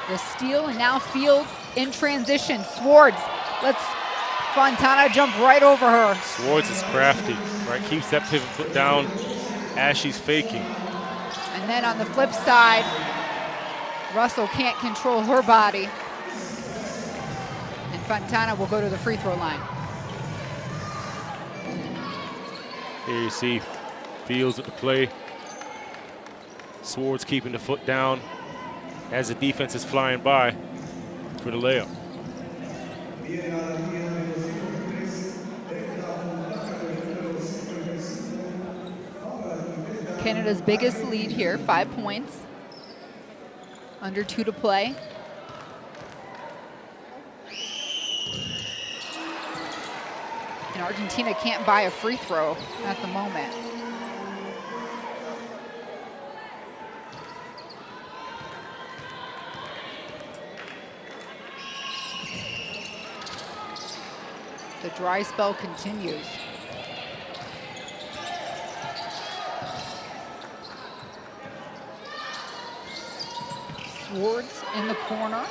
A: The steal, and now Fields in transition. Swartz lets Fontana jump right over her.
B: Swartz is crafty, right? Keeps that pivot foot down as she's faking.
A: And then on the flip side, Russell can't control her body. And Fontana will go to the free throw line.
B: Here you see Fields at the play. Swords keeping the foot down as the defense is flying by for the layup.
A: Canada's biggest lead here, 5 points. Under 2 to play. And Argentina can't buy a free throw at the moment. The dry spell continues. Swords in the corner.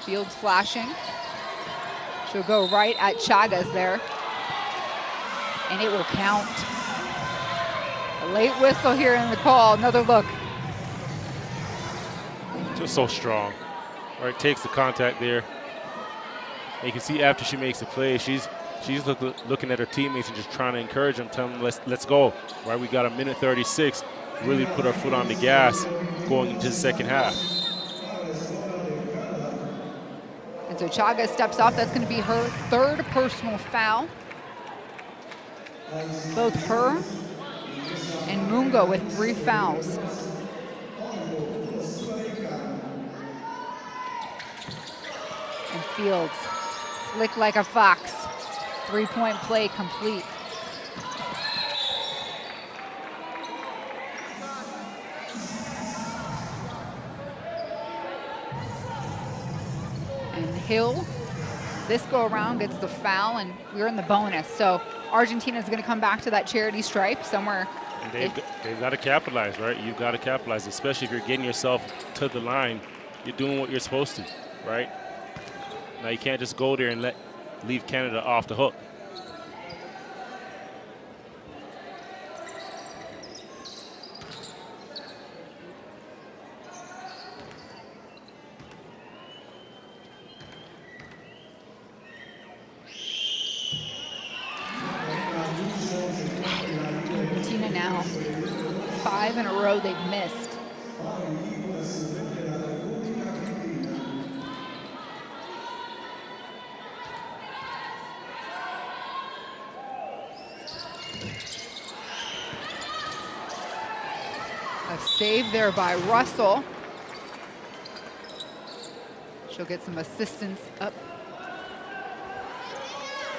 A: Fields flashing. She'll go right at Chagas there. And it will count. A late whistle here in the call. Another look.
B: Just so strong. Right, takes the contact there. And you can see after she makes the play, she's looking at her teammates and just trying to encourage them, telling them, let's go. Right, we got a minute 36. Really put our foot on the gas going into the second half.
A: And so Chagas steps off. That's going to be her 3rd personal foul. Both her and Mungo with 3 fouls. And Fields, slick like a fox. 3-point play complete. Hill, this go around gets the foul, and we're in the bonus. So Argentina's going to come back to that charity stripe somewhere.
B: And they've got to capitalize, right? You've got to capitalize, especially if you're getting yourself to the line. You're doing what you're supposed to, right? Now you can't just go there and leave Canada off the hook.
A: Now 5 in a row they've missed. A save there by Russell. She'll get some assistance up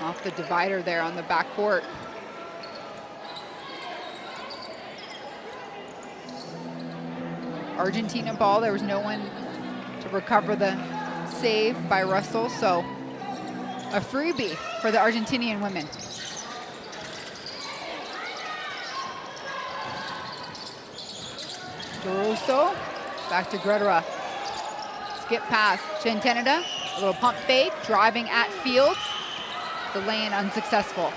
A: off the divider there on the backcourt. Argentina ball. There was no one to recover the save by Russell, so a freebie for the Argentinian women. Caruso, back to Gretera. Skip pass, Canada, a little pump fake, driving at Fields. The lay-in unsuccessful.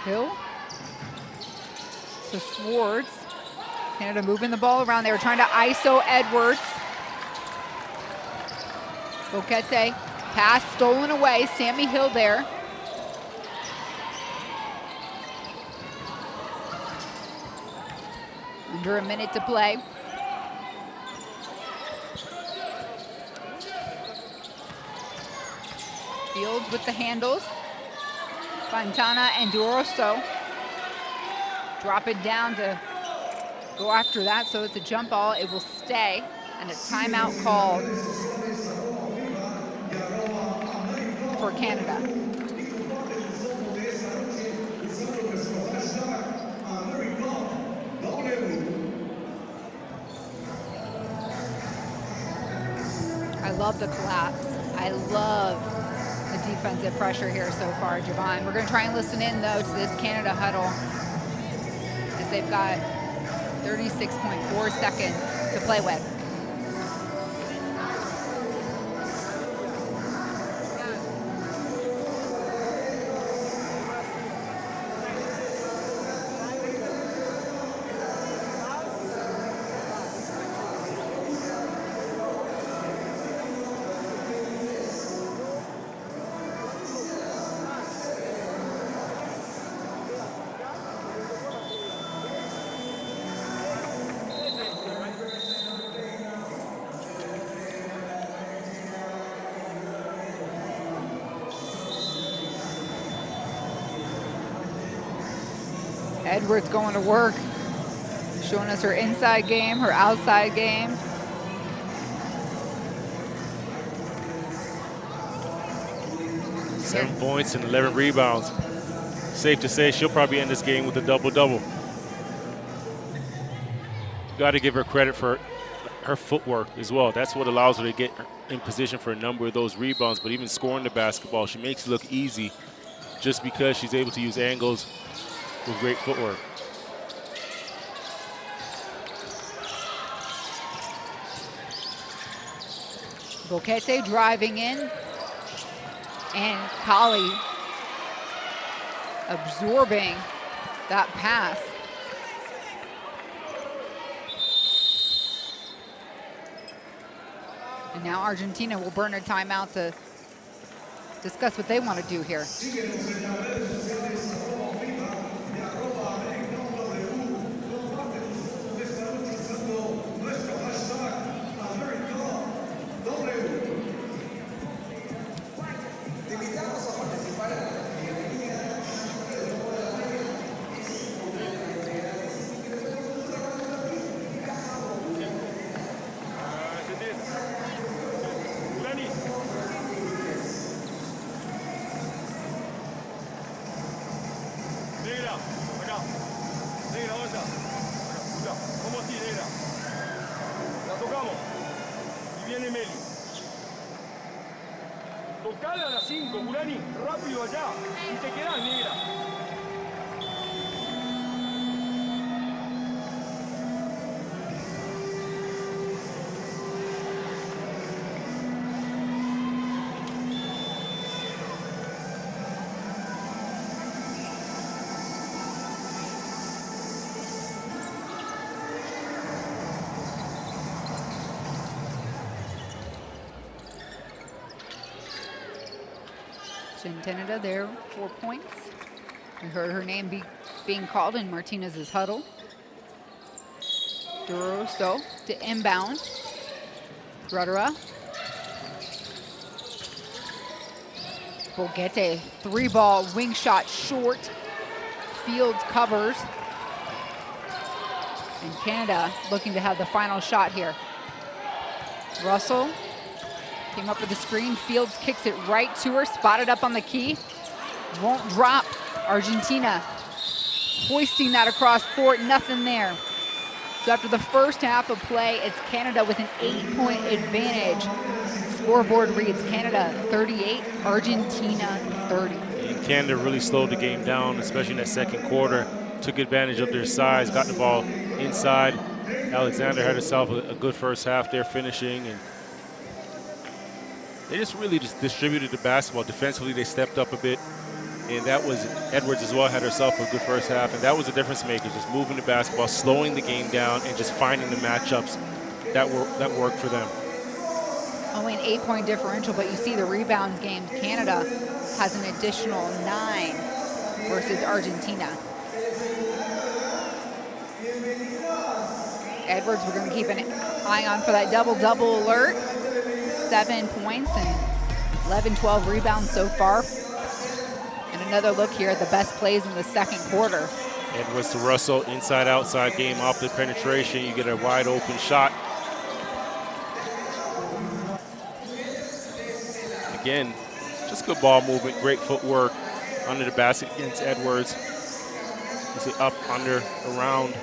A: Hill to Swords. Canada moving the ball around. They were trying to ISO Edwards. Boquete, pass stolen away. Sammy Hill there. Under a minute to play. Fields with the handles. Fontana and Duroso drop it down to go after that, so it's a jump ball. It will stay, and a timeout called for Canada. I love the collapse. I love the defensive pressure here so far, Javon. We're going to try and listen in, though, to this Canada huddle, as they've got 36.4 seconds to play with. Edwards going to work, showing us her inside game, her outside game.
B: Seven points and 11 rebounds. Safe to say she'll probably end this game with a double-double. Got to give her credit for her footwork as well. That's what allows her to get in position for a number of those rebounds, but even scoring the basketball, she makes it look easy just because she's able to use angles with great footwork.
A: Boquete driving in, and Kali absorbing that pass. And now Argentina will burn a timeout to discuss what they want to do here.
C: Tocala a las 5, Gulani, rápido allá, y te quedás, negra.
A: Canada there, 4 points. We heard her name being called in Martinez's huddle. Duroso to inbound. Rudera. Boquete, 3-ball, wing shot short. Fields covers. And Canada looking to have the final shot here. Russell came up with the screen. Fields kicks it right to her, spotted up on the key. Won't drop. Argentina hoisting that across court, nothing there. So after the first half of play, it's Canada with an 8-point advantage. Scoreboard reads Canada 38, Argentina 30.
B: And Canada really slowed the game down, especially in that second quarter. Took advantage of their size, got the ball inside. Alexander had herself a good first half there finishing, and they just really distributed the basketball. Defensively, they stepped up a bit, and that was Edwards as well, had herself a good first half, and that was the difference maker, just moving the basketball, slowing the game down, and just finding the matchups that worked for them.
A: Only an 8-point differential, but you see the rebound game. Canada has an additional 9 versus Argentina. Edwards, we're going to keep an eye on for that double-double alert. 7 points and 11-12 rebounds so far. And another look here at the best plays in the second quarter.
B: Edwards to Russell, inside-outside game off the penetration. You get a wide-open shot. Again, just good ball movement, great footwork under the basket against Edwards. You see up, under, around.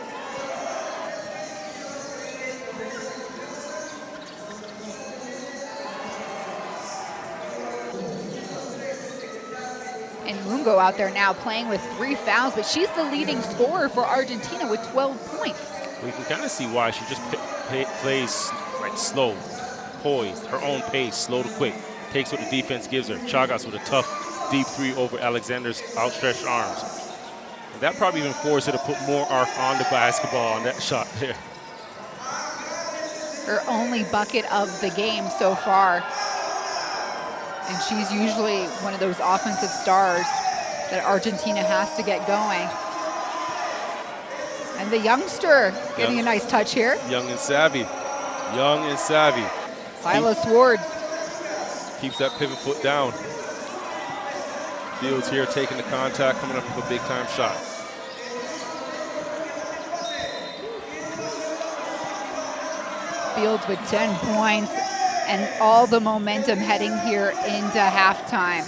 A: And Mungo out there now playing with 3 fouls, but she's the leading scorer for Argentina with 12 points.
B: We can kind of see why. She just plays right, slow, poised, her own pace, slow to quick. Takes what the defense gives her. Chagas with a tough deep 3 over Alexander's outstretched arms. And that probably even forced her to put more arc on the basketball on that shot there.
A: Her only bucket of the game so far. And she's usually one of those offensive stars that Argentina has to get going. And the youngster getting a nice touch here.
B: Young and savvy. Young and savvy.
A: Silas Ward.
B: Keeps that pivot foot down. Fields here taking the contact, coming up with a big time shot.
A: field with 10 points and all the momentum heading here into halftime.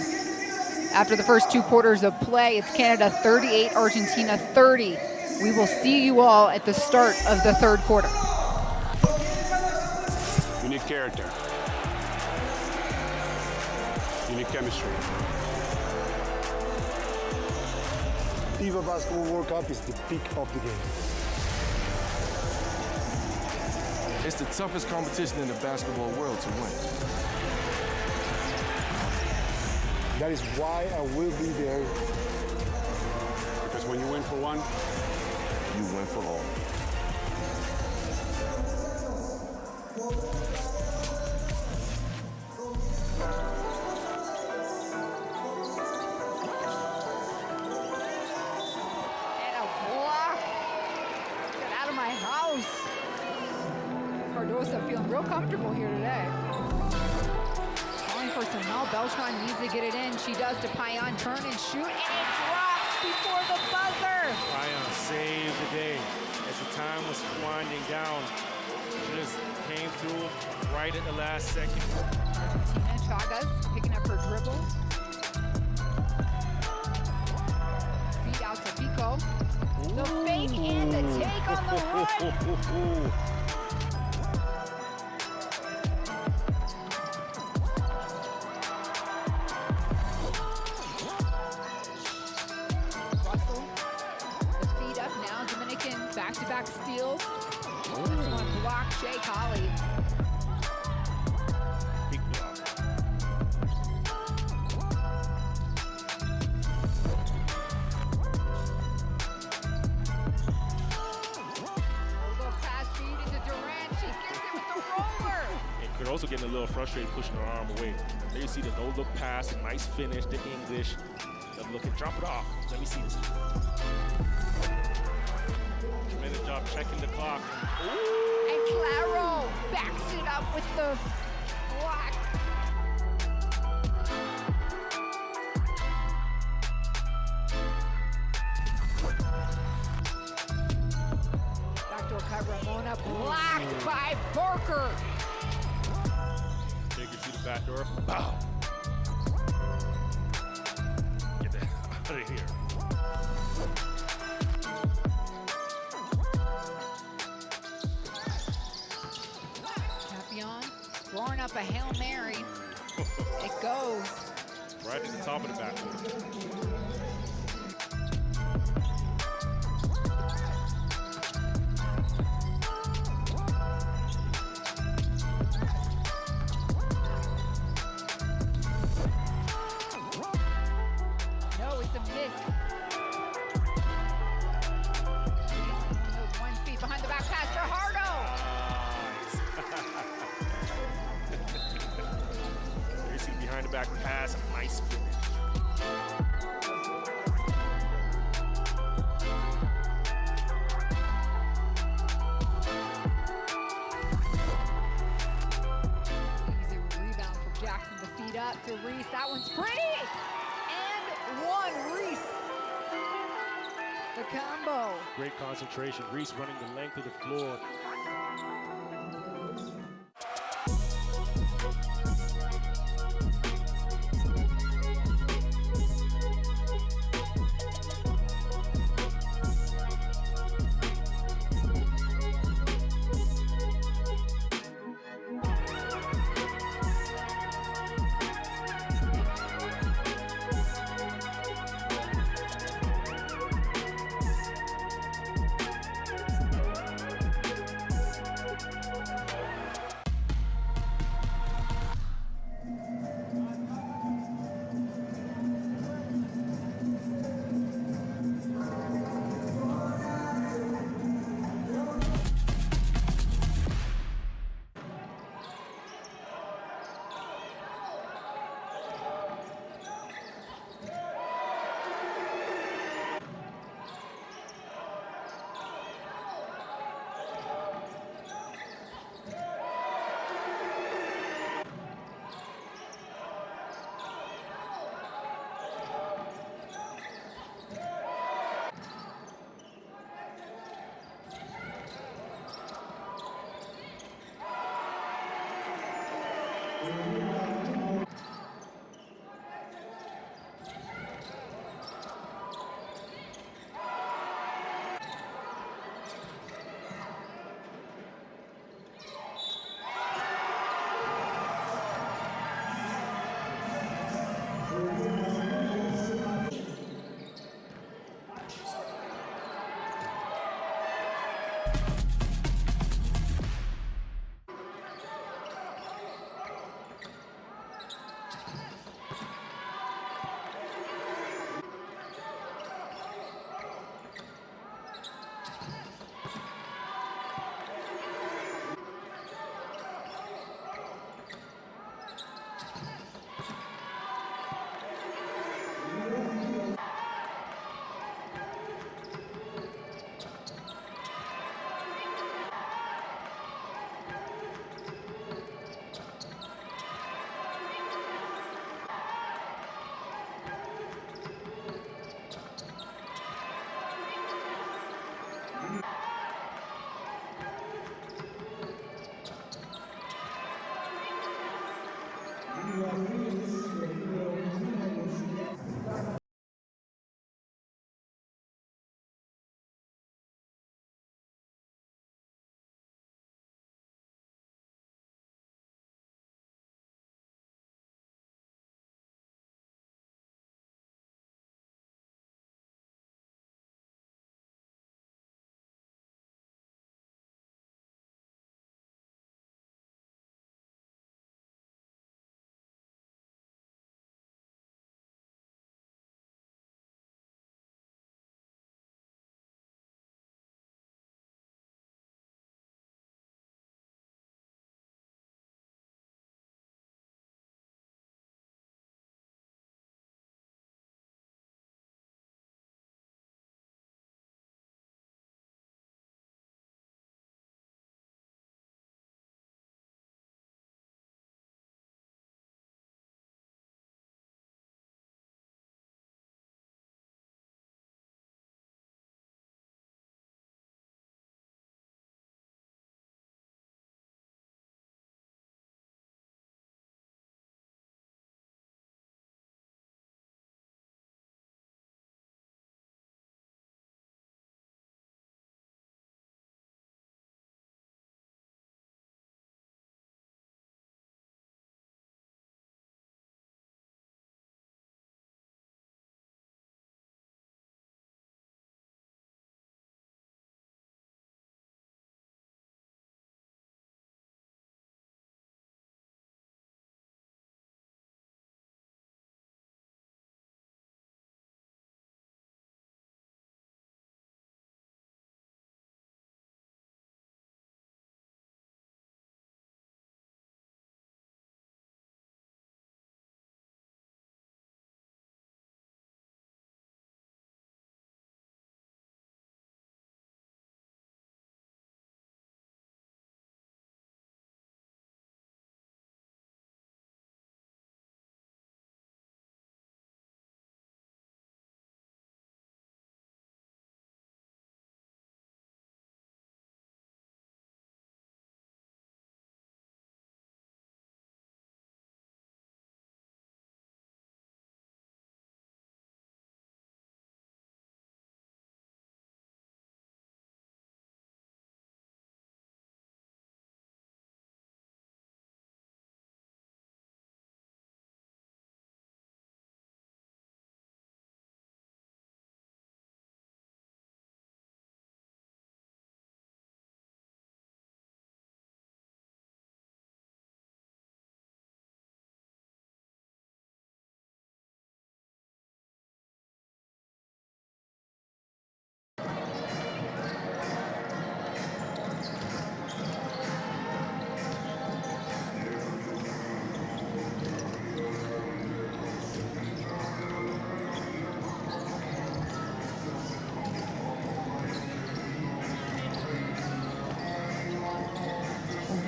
A: After the first 2 quarters of play, it's Canada 38, Argentina 30. We will see you all at the start of the 3rd quarter.
D: You need character. You need chemistry.
E: FIBA Basketball World Cup is the peak of the game.
F: It's the toughest competition in the basketball world to win.
E: That is why I will be there.
D: Because when you win for one,
F: You win for all.
A: And a block. Get out of my house. Cardosa feeling real comfortable here today. Calling for some help. Beltran needs to get it in. She does to Payan. Turn and shoot. And it drops before the buzzer.
B: Ryan saved the day as the time was winding down. She just came through right at the last second.
A: Tina Chagas picking up her dribble. Feed out to Pico. The fake and the take on the run. Russell, the feed up now. Dominican back-to-back steals. This one blocked Shea Colley.
B: Big block.
A: Little pass feed into Durant. She gets it with the roller.
B: And could also get a little frustrated pushing her arm away. There you see the no-look pass, a nice finish, the English. The look and drop it off. Let me see this. Tremendous job checking the clock.
A: And Claro backs it up with the block. Backdoor cut, Ramona blocked by Parker.
B: Take it to the back door. Bow. Get that out of here.
A: Capion throwing up a Hail Mary. It goes.
B: Right at the top of the backboard.
A: No, it's a miss. Those 1 feet behind the back pass for Hardo.
B: There you see behind the back pass, a nice finish.
A: Easy rebound for Jackson to feed up to Reese. That one's pretty. And 1, Reese. The combo.
B: Great concentration. Reese running the length of the floor.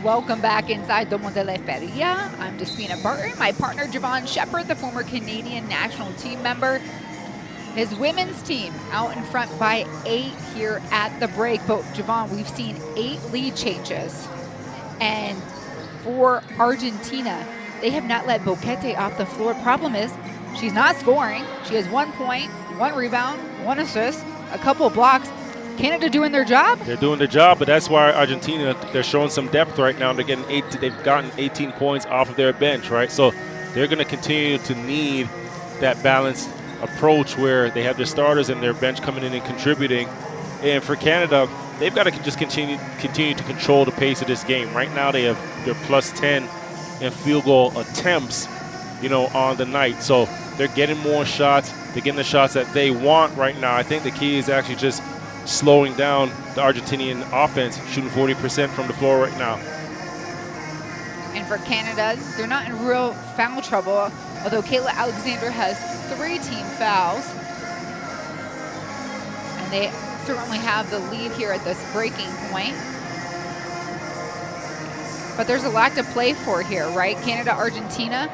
A: Welcome back inside Domo de la Feria. I'm Despina Barton. My partner, Javon Shepard, the former Canadian national team member. His women's team out in front by 8 here at the break. But Javon, we've seen 8 lead changes. And for Argentina, they have not let Boquete off the floor. Problem is, she's not scoring. She has 1 point, 1 rebound, 1 assist, a couple of blocks. Canada doing their job?
B: They're doing their job, but that's why Argentina, they're showing some depth right now. They're getting they've gotten 18 points off of their bench, right? So they're going to continue to need that balanced approach where they have their starters and their bench coming in and contributing. And for Canada, they've got to just continue to control the pace of this game. Right now, they have their plus 10 in field goal attempts, on the night. So they're getting more shots. They're getting the shots that they want right now. I think the key is actually just slowing down the Argentinian offense, shooting 40% from the floor right now.
A: And for Canada, they're not in real foul trouble, although Kayla Alexander has 3 team fouls. And they certainly have the lead here at this breaking point. But there's a lot to play for here, right? Canada, Argentina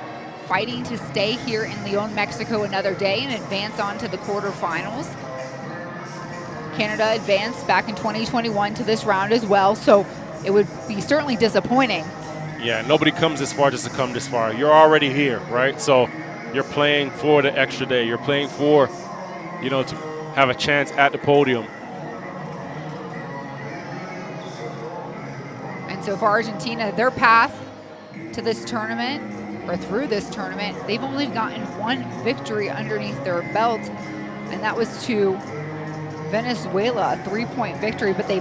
A: fighting to stay here in León, Mexico another day and advance on to the quarterfinals. Canada advanced back in 2021 to this round as well, so it would be certainly disappointing.
B: Yeah, nobody comes this far just to come this far. You're already here, right? So you're playing for the extra day. You're playing for, to have a chance at the podium.
A: And so for Argentina, their path to this tournament, or through this tournament, they've only gotten 1 victory underneath their belt, and that was to Venezuela, a 3-point victory, but they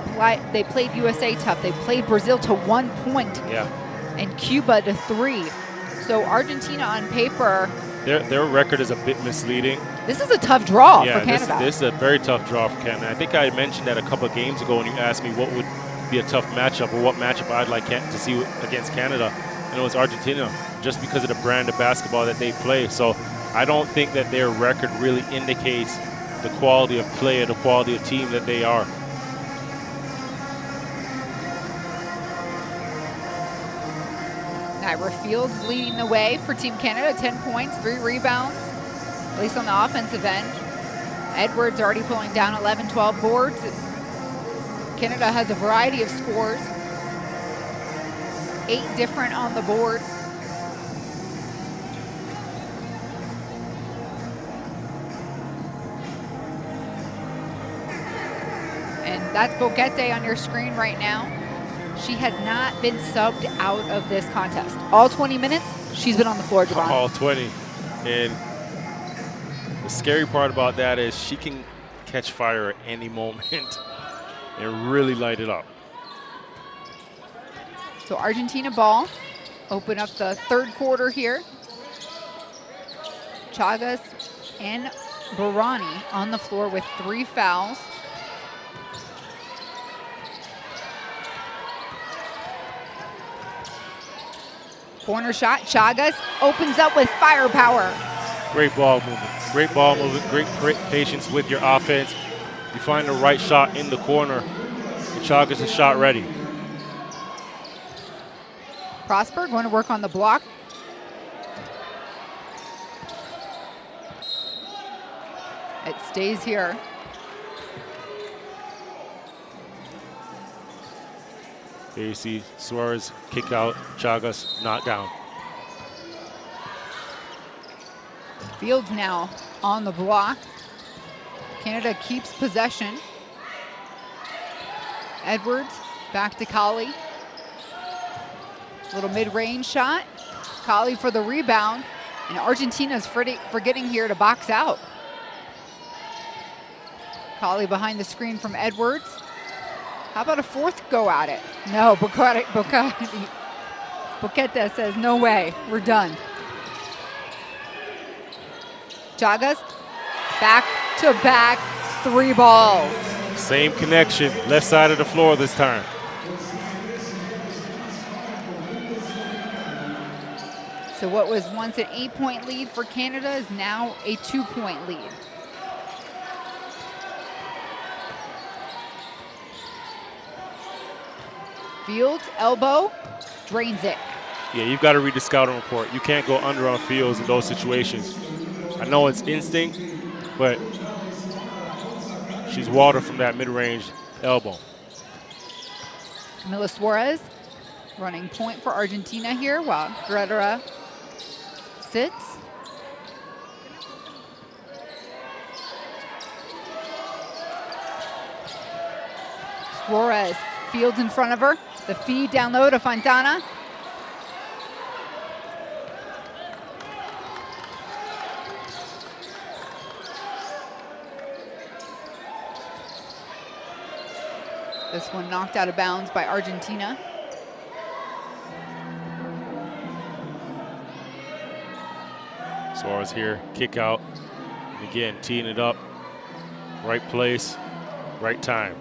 A: played USA tough. They played Brazil to 1 point.
B: Yeah.
A: And Cuba to 3. So Argentina on paper,
B: their record is a bit misleading.
A: This is a tough draw for Canada.
B: This is a very tough draw for Canada. I think I mentioned that a couple of games ago when you asked me what would be a tough matchup or what matchup I'd like to see against Canada. And it was Argentina, just because of the brand of basketball that they play. So I don't think that their record really indicates the quality of play or the quality of team that they are.
A: Ira Fields leading the way for Team Canada, 10 points, 3 rebounds, at least on the offensive end. Edwards already pulling down 11, 12 boards. Canada has a variety of scores, 8 different on the board. And that's Boquete on your screen right now. She has not been subbed out of this contest. All 20 minutes, she's been on the floor, Javon.
B: All 20. And the scary part about that is she can catch fire at any moment and really light it up.
A: So Argentina ball, open up the third quarter here. Chagas and Barani on the floor with 3 fouls. Corner shot, Chagas opens up with firepower.
B: Great ball movement, great patience with your offense. You find the right shot in the corner, and Chagas is shot ready.
A: Prosper going to work on the block. It stays here.
B: There you see Suarez kick out, Chagas knocked down.
A: Fields now on the block. Canada keeps possession. Edwards back to Colley. Little mid-range shot. Colley for the rebound. And Argentina's forgetting here to box out. Colley behind the screen from Edwards. How about a 4th go at it? No, Boquete says, no way, we're done. Chagas, back-to-back 3 balls.
B: Same connection, left side of the floor this time.
A: So what was once an 8-point lead for Canada is now a 2-point lead. Fields, elbow, drains it.
B: Yeah, you've got to read the scouting report. You can't go under on Fields in those situations. I know it's instinct, but she's water from that mid-range elbow.
A: Camila Suarez running point for Argentina here, while Guerrera sits. Suarez, Fields in front of her. The feed down low to Fontana. This one knocked out of bounds by Argentina.
B: Suarez here, kick out. And again, teeing it up. Right place, right time.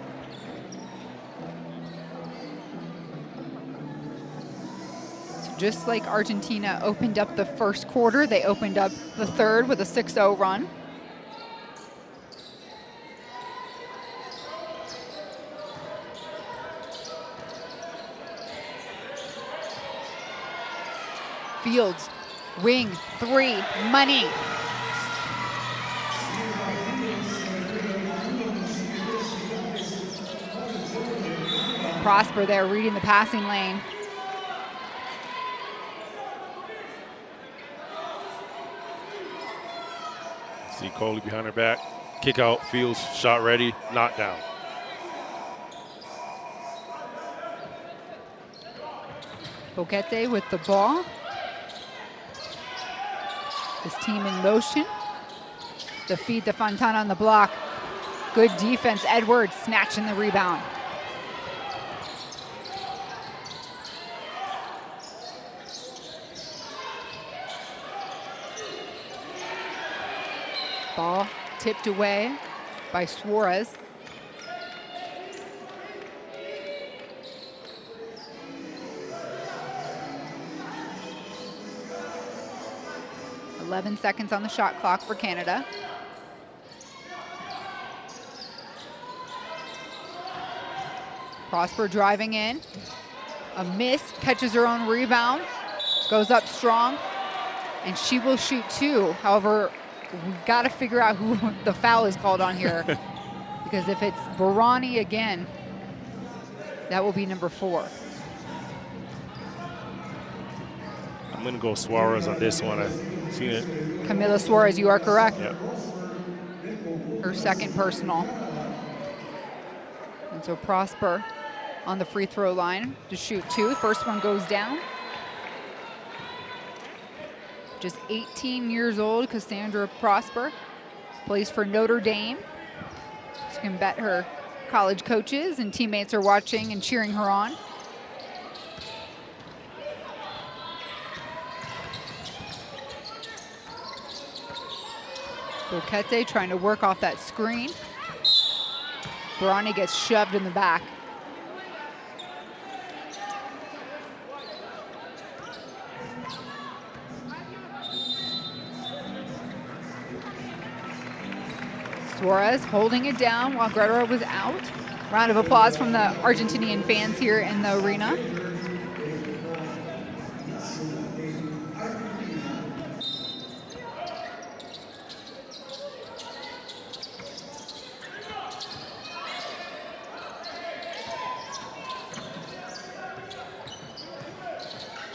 A: Just like Argentina opened up the first quarter, they opened up the third with a 6-0 run. Fields, wing, three, money. Prosper there reading the passing lane.
B: See Coley behind her back. Kick out, Fields, shot ready, knocked down.
A: Boquete with the ball. His team in motion. The feed to Fontana on the block. Good defense, Edwards snatching the rebound. Ball tipped away by Suarez. .11 seconds on the shot clock for Canada. Prosper driving in. A miss, catches her own rebound, goes up strong, and she will shoot two. However, we got to figure out who the foul is called on here, because if it's Barani again, that will be number 4.
B: I'm going to go Suarez on this one. I've seen it.
A: Camila Suarez, you are correct.
B: Yep.
A: Her second personal. And so Prosper on the free throw line to shoot 2. First one goes down. Just 18 years old, Cassandra Prosper. Plays for Notre Dame. She can bet her college coaches and teammates are watching and cheering her on. Boquete trying to work off that screen. Barani gets shoved in the back. Suarez holding it down while Guerrero was out. Round of applause from the Argentinian fans here in the arena.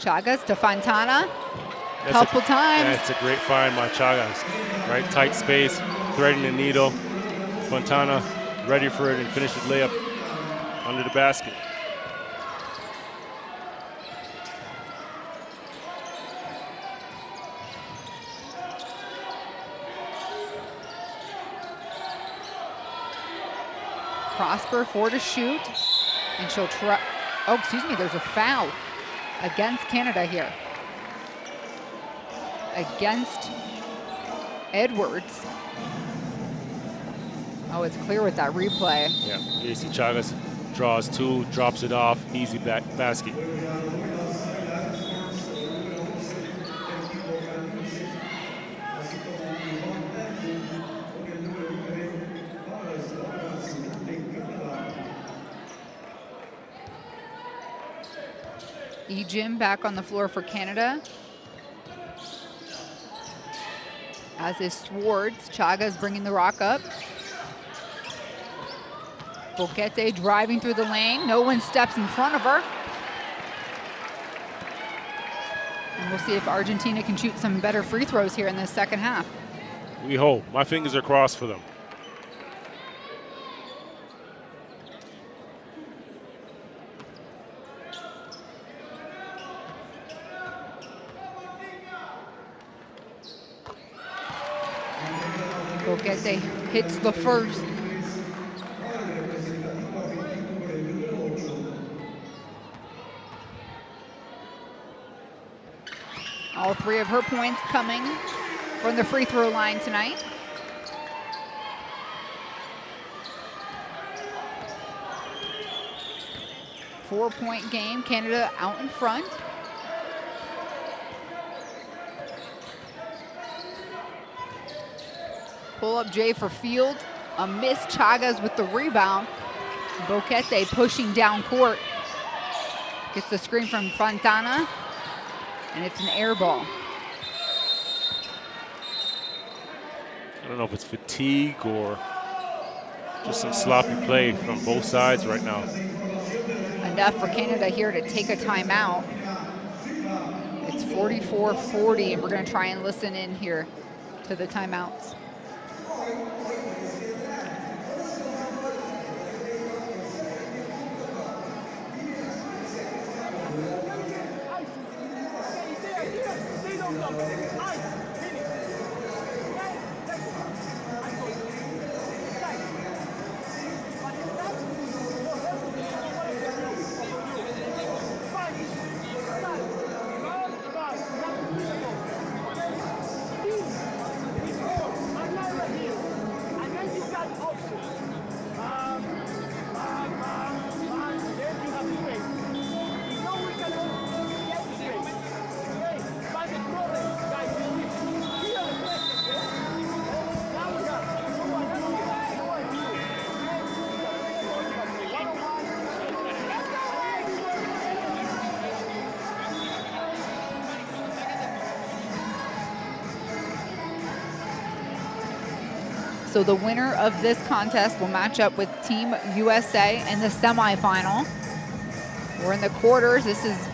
A: Chagas to Fontana. Couple times.
B: That's a great find by Chagas. Right, tight space, threading the needle. Fontana ready for it and finished the layup under the basket.
A: Prosper 4 to shoot, and she'll try. Oh, excuse me, there's a foul against Canada here. Against Edwards. Oh, it's clear with that replay.
B: Yeah, AC Chagas draws 2, drops it off, easy basket.
A: Jim back on the floor for Canada. As is Swartz. Chagas bringing the rock up. Boquete driving through the lane. No one steps in front of her. And we'll see if Argentina can shoot some better free throws here in the second half.
B: We hope. My fingers are crossed for them.
A: Boquete hits the first. All 3 of her points coming from the free throw line tonight. Four-point game, Canada out in front. Pull up Jay for Field, a miss. Chagas with the rebound. Boquete pushing down court. Gets the screen from Fontana, and it's an air ball.
B: I don't know if it's fatigue or just some sloppy play from both sides right now.
A: Enough for Canada here to take a timeout. It's 44-40, and we're going to try and listen in here to the timeouts. So the winner of this contest will match up with Team USA in the semifinal. We're in the quarters. This is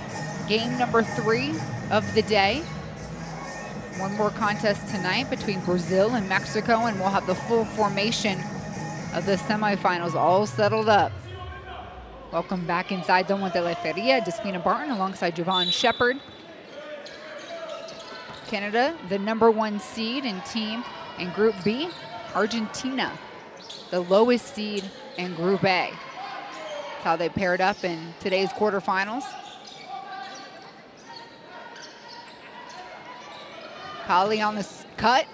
A: game number 3 of the day. One more contest tonight between Brazil and Mexico, and we'll have the full formation of the semifinals all settled up. Welcome back inside Domo de la Feria. Despina Barton alongside Javon Shepard. Canada, the #1 seed in Group B. Argentina, the lowest seed in Group A. That's how they paired up in today's quarterfinals. Kali on the cut.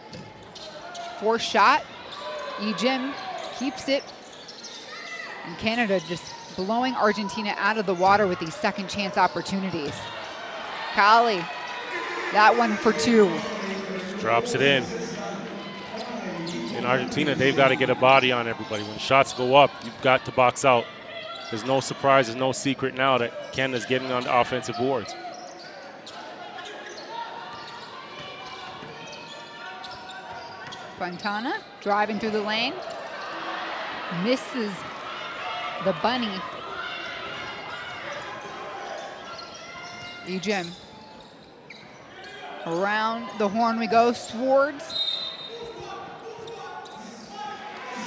A: 4 shot. Jim keeps it. And Canada just blowing Argentina out of the water with these second chance opportunities. Kali, that one for 2.
B: Just drops it in. In Argentina, they've got to get a body on everybody. When shots go up, you've got to box out. There's no surprise, there's no secret now that Canada's getting on the offensive boards.
A: Fontana driving through the lane. Misses the bunny. Jim. Around the horn we go. Swords.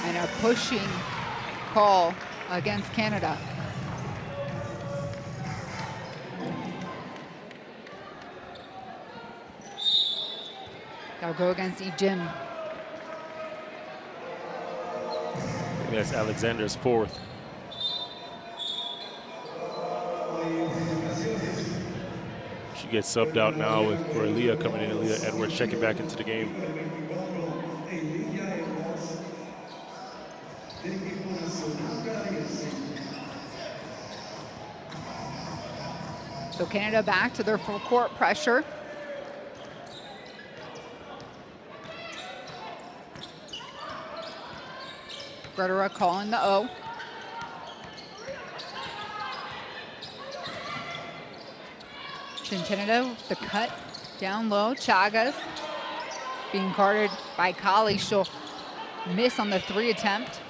A: And a pushing call against Canada. They'll go against Jim.
B: That's Alexander's 4th. She gets subbed out now for Aaliyah coming in. Aaliyah Edwards checking back into the game.
A: So Canada back to their full court pressure. Gretora calling the O. Centeno, the cut down low. Chagas being guarded by Kali. She'll miss on the 3 attempt.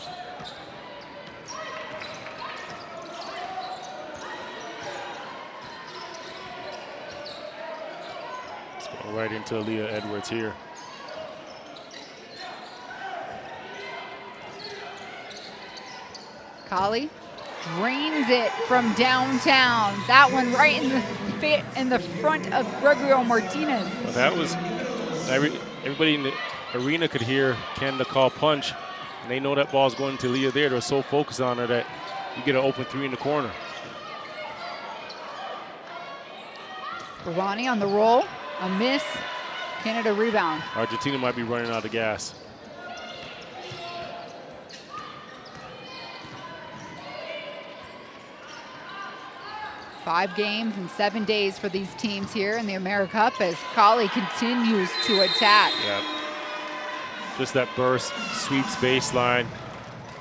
B: Right into Leah Edwards here.
A: Kali drains it from downtown. That one right in the front of Gregorio Martinez.
B: Well, that was everybody in the arena could hear Canada call punch, and they know that ball's going to Leah there. They're so focused on her that you get an open three in the corner.
A: Barani on the roll, a miss. Canada rebound.
B: Argentina might be running out of gas.
A: Five games in 7 days for these teams here in the AmeriCup as Kali continues to attack.
B: Yeah. Just that burst, sweeps baseline,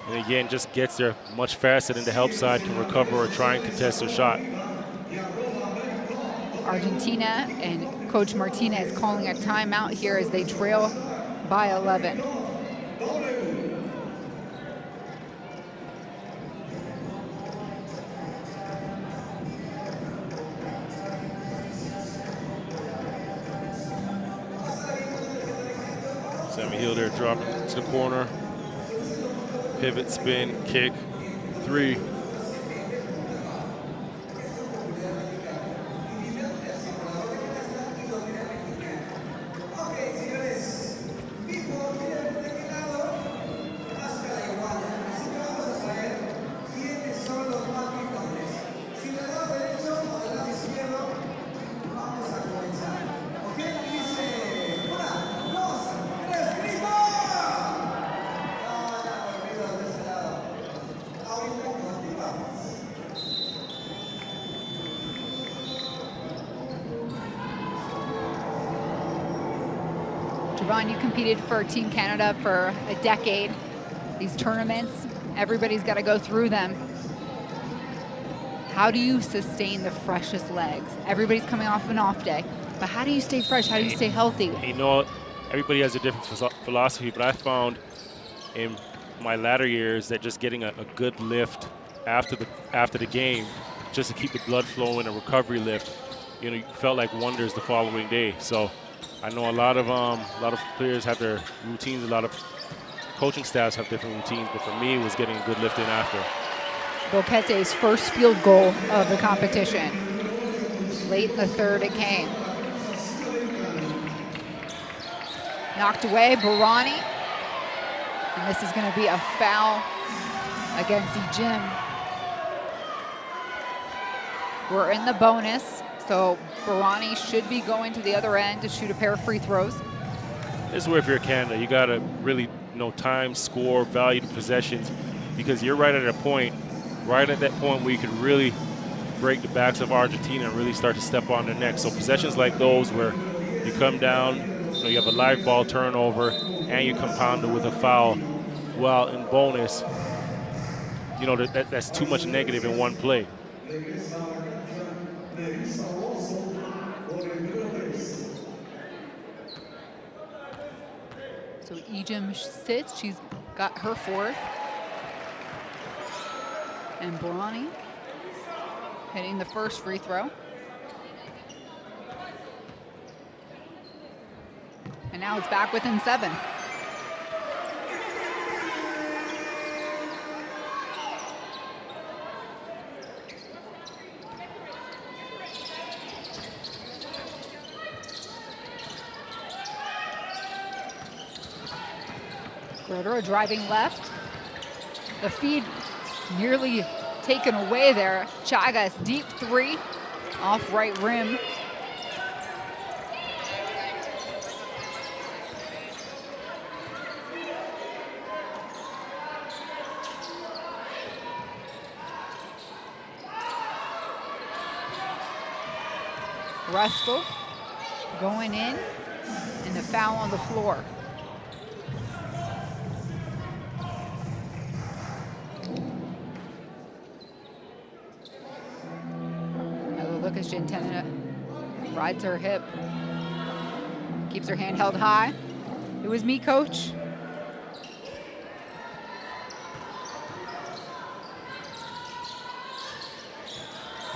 B: and again, just gets there much faster than the help side can recover or try and contest her shot.
A: Argentina and Coach Martinez calling a timeout here as they trail by 11.
B: Sammy Hill there dropping to the corner. Pivot, spin, kick, three.
A: Javon, you competed for Team Canada for a decade. These tournaments, everybody's got to go through them. How do you sustain the freshest legs? Everybody's coming off an off day, but how do you stay fresh? How do you stay healthy?
B: You know, everybody has a different philosophy, but I found in my latter years that just getting a good lift after the game, just to keep the blood flowing, a recovery lift, you know, you felt like wonders the following day. So I know a lot of players have their routines, a lot of coaching staffs have different routines, but for me, it was getting a good lift in after.
A: Boquete's first field goal of the competition. Late in the third it came. Knocked away, Barani. And this is going to be a foul against Ejim. We're in the bonus, so Barani should be going to the other end to shoot a pair of free throws.
B: This is where if you're Canada, you got to really know time, score, value the possessions, because you're right at a point, right at that point where you could really break the backs of Argentina and really start to step on their neck. So possessions like those where you come down, you have a live ball turnover, and you compound it with a foul, while in bonus, that's too much negative in one play.
A: So Ejim sits, she's got her fourth. And Barani hitting the first free throw. And now it's back within 7. Grodera driving left. The feed nearly taken away there. Chagas, deep three, off right rim. Russell going in, and the foul on the floor. As Gentena rides her hip, keeps her hand held high. It was me, coach.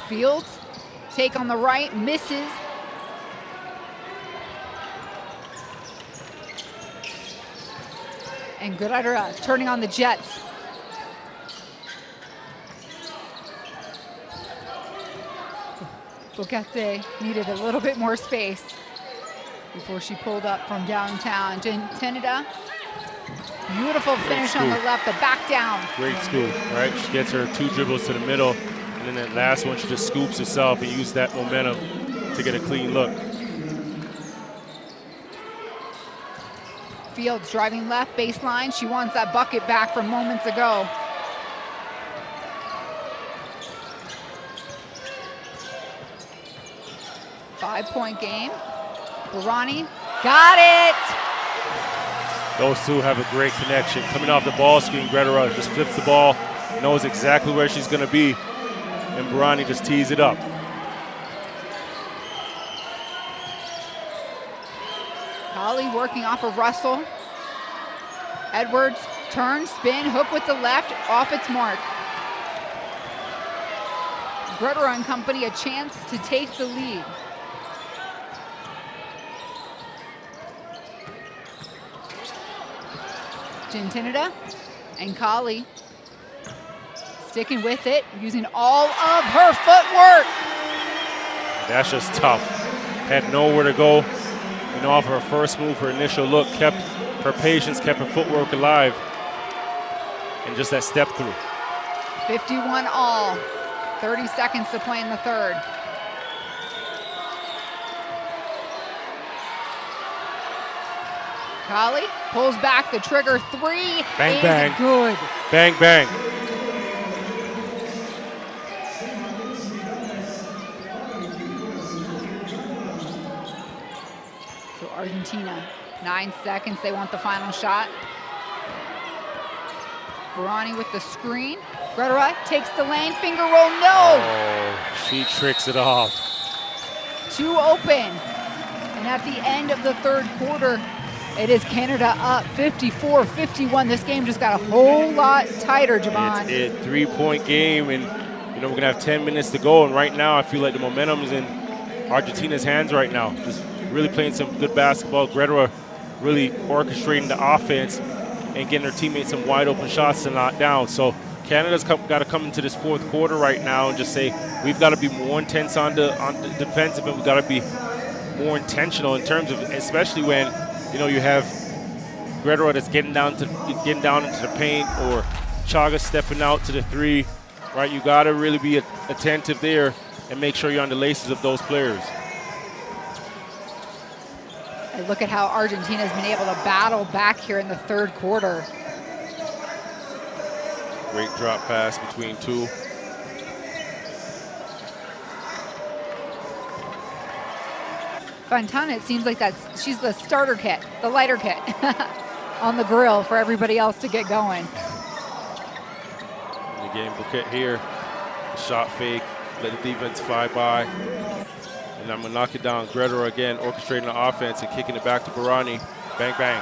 A: Fields, take on the right, misses. And Guerrera turning on the jets. Boquete needed a little bit more space before she pulled up from downtown. Tinida, beautiful finish on the left, the back down.
B: Great scoop, right? She gets her 2 dribbles to the middle, and then that last one, she just scoops herself and uses that momentum to get a clean look.
A: Fields driving left baseline. She wants that bucket back from moments ago. Five-point game. Barani got it.
B: Those two have a great connection. Coming off the ball screen, Guerrera just flips the ball, knows exactly where she's going to be, and Barani just tees it up.
A: Holly working off of Russell. Edwards, turn, spin, hook with the left, off its mark. Guerrera and company a chance to take the lead. Tinida and Kali sticking with it, using all of her footwork.
B: That's just tough. Had nowhere to go. You know, off her first move, her initial look, kept her patience, kept her footwork alive, and just that step through.
A: 51 all, 30 seconds to play in the third. Kali pulls back the trigger, 3
B: Bang,
A: is
B: bang.
A: good.
B: Bang, bang.
A: So Argentina, 9 seconds, they want the final shot. Barani with the screen. Guerrera takes the lane, finger roll, no!
B: Oh, she tricks it off.
A: 2 open. And at the end of the third quarter, it is Canada up 54-51. This game just got a whole lot tighter, Javon.
B: It's a 3-point game, and you know we're gonna have 10 minutes to go. And right now, I feel like the momentum is in Argentina's hands right now. Just really playing some good basketball. Guerrera really orchestrating the offense and getting her teammates some wide open shots to knock down. So Canada's got to come into this fourth quarter right now and just say we've got to be more intense on the defensive, and we've got to be more intentional in terms of, especially when you know you have Guerrera that's getting down into the paint, or Chaga stepping out to the 3. Right, you got to really be attentive there and make sure you're on the laces of those players.
A: And look at how Argentina's been able to battle back here in the third quarter.
B: Great drop pass between 2.
A: Fontana, it seems like she's the starter kit, the lighter kit on the grill for everybody else to get going.
B: In the game, Bouquet here, shot fake, let the defense fly by. And I'm gonna knock it down. Guerrera again, orchestrating the offense and kicking it back to Barani. Bang, bang.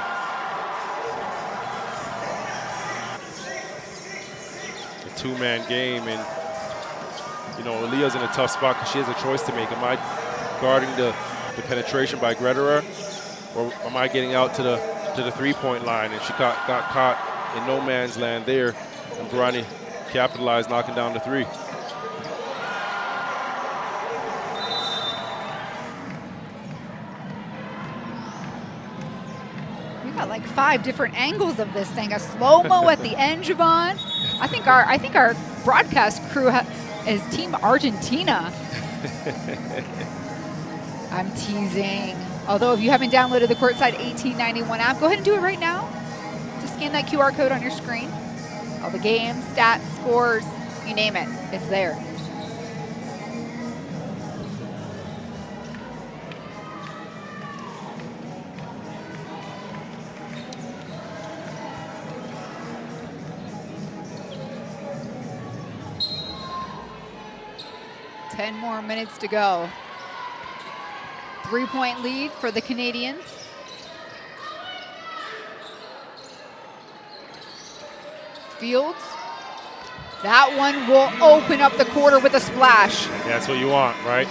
B: A 2-man game, and you know, Aaliyah's in a tough spot because she has a choice to make. Am I guarding the penetration by Guerrera, or am I getting out to the 3-point line? And she got caught in no man's land there, and Barani capitalized, knocking down the 3.
A: We got like 5 different angles of this thing. A slow-mo at the end, Javon. I think our broadcast crew is Team Argentina. I'm teasing. Although if you haven't downloaded the Courtside 1891 app, go ahead and do it right now. Just scan that QR code on your screen. All the games, stats, scores, you name it, it's there. Ten more minutes to go. 3-point lead for the Canadians. Fields. That one will open up the quarter with a splash.
B: That's what you want, right?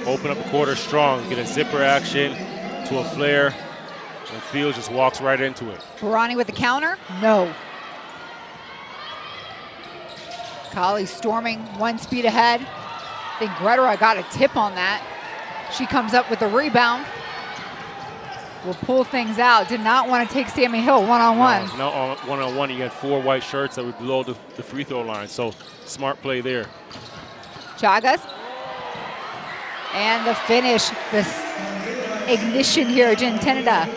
B: Open up the quarter strong. Get a zipper action to a flare. And Fields just walks right into it.
A: Barani with the counter? No. Kali storming 1 speed ahead. I think Gretora got a tip on that. She comes up with the rebound. Will pull things out. Did not want to take Sammy Hill one-on-one.
B: No, one-on-one. You had 4 white shirts that were below the free throw line. So smart play there.
A: Chagas. And the finish. This ignition here, Argentina.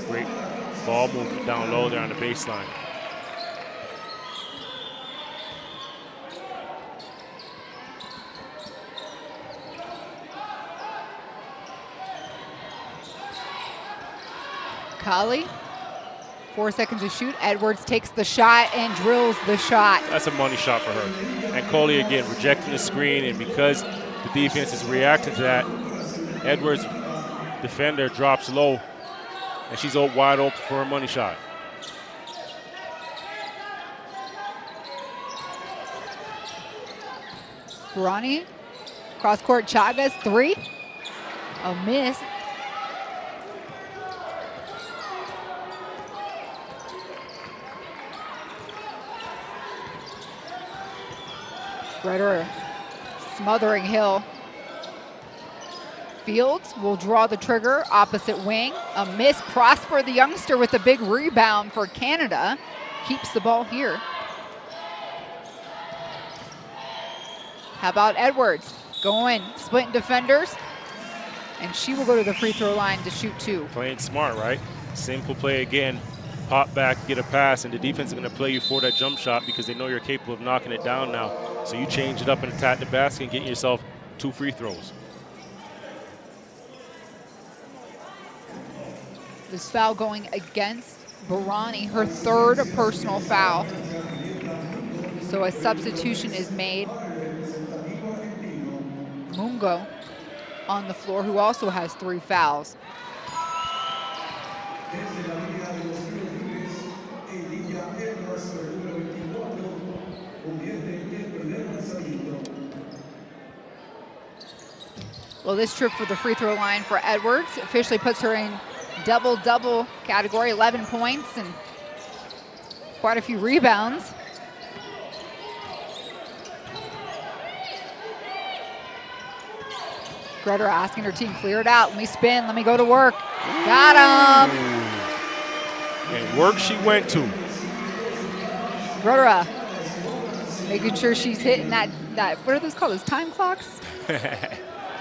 B: Great ball movement down low there on the baseline.
A: Kali, 4 seconds to shoot. Edwards takes the shot and drills the shot.
B: That's a money shot for her. And Coley again rejecting the screen, and because the defense is reacting to that, Edwards' defender drops low, and she's wide open for a money shot.
A: Barani, cross court, Chagas, 3. A miss. Gretora smothering Hill. Fields will draw the trigger, opposite wing. A miss. Prosper, the youngster, with a big rebound for Canada. Keeps the ball here. How about Edwards? Going, splitting defenders. And she will go to the free throw line to shoot 2.
B: Playing smart, right? Simple play again. Pop back, get a pass, and the defense is going to play you for that jump shot because they know you're capable of knocking it down now. So you change it up and attack the basket and get yourself 2 free throws.
A: This foul going against Barani, her 3rd personal foul. So a substitution is made. Mungo on the floor, who also has 3 fouls. Well, this trip for the free throw line for Edwards officially puts her in double-double category, 11 points and quite a few rebounds. Gretora asking her team, clear it out. Let me spin. Let me go to work. Got him.
B: And work she went to.
A: Gretora making sure she's hitting that what are those called? Those time clocks?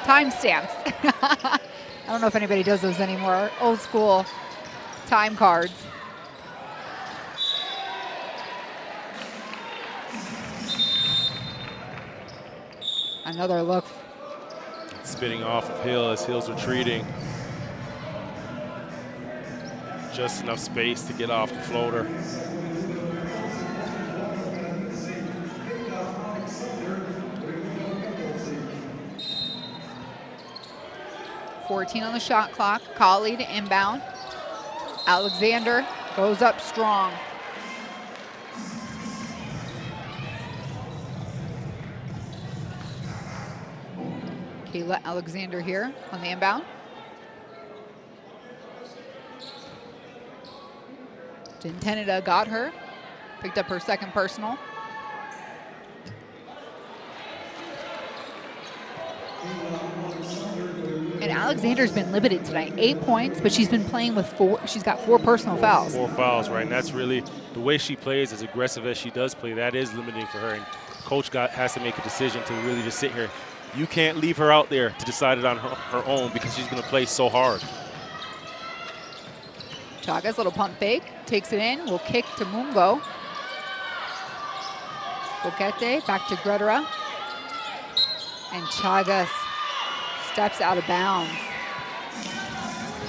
A: Time stamps. I don't know if anybody does those anymore. Old school time cards. Another look.
B: Spinning off of Hill as Hill's retreating. Just enough space to get off the floater.
A: .14 on the shot clock. Kali to inbound. Alexander goes up strong. Kayla Alexander here on the inbound. Argentina got her. Picked up her 2nd personal. And Alexander's been limited tonight. 8 points, but she's been playing with 4. She's got 4 personal fouls.
B: 4 fouls, right? And that's really the way she plays, as aggressive as she does play. That is limiting for her. And coach has to make a decision to really just sit here. You can't leave her out there to decide it on her own because she's going to play so hard.
A: Chagas, little pump fake, takes it in, will kick to Mungo. Boquete, back to Gretora. And Chagas steps out of bounds.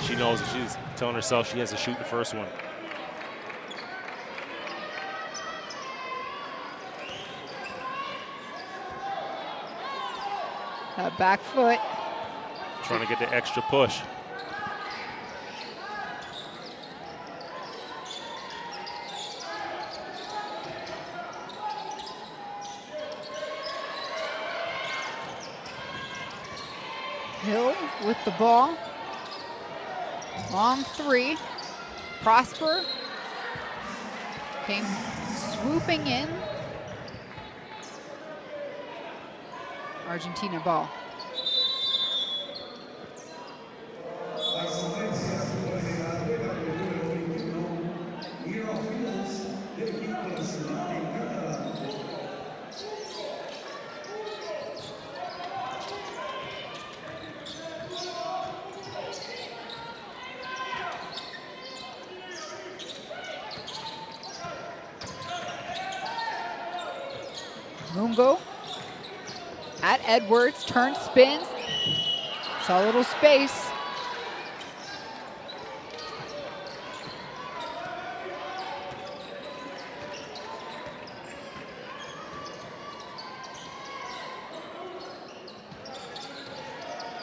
B: She knows that she's telling herself she has to shoot the first one.
A: Back foot.
B: Trying to get the extra push.
A: Hill with the ball. Long three. Prosper came swooping in. Argentina ball. Mungo at Edwards, turn, spins, saw a little space.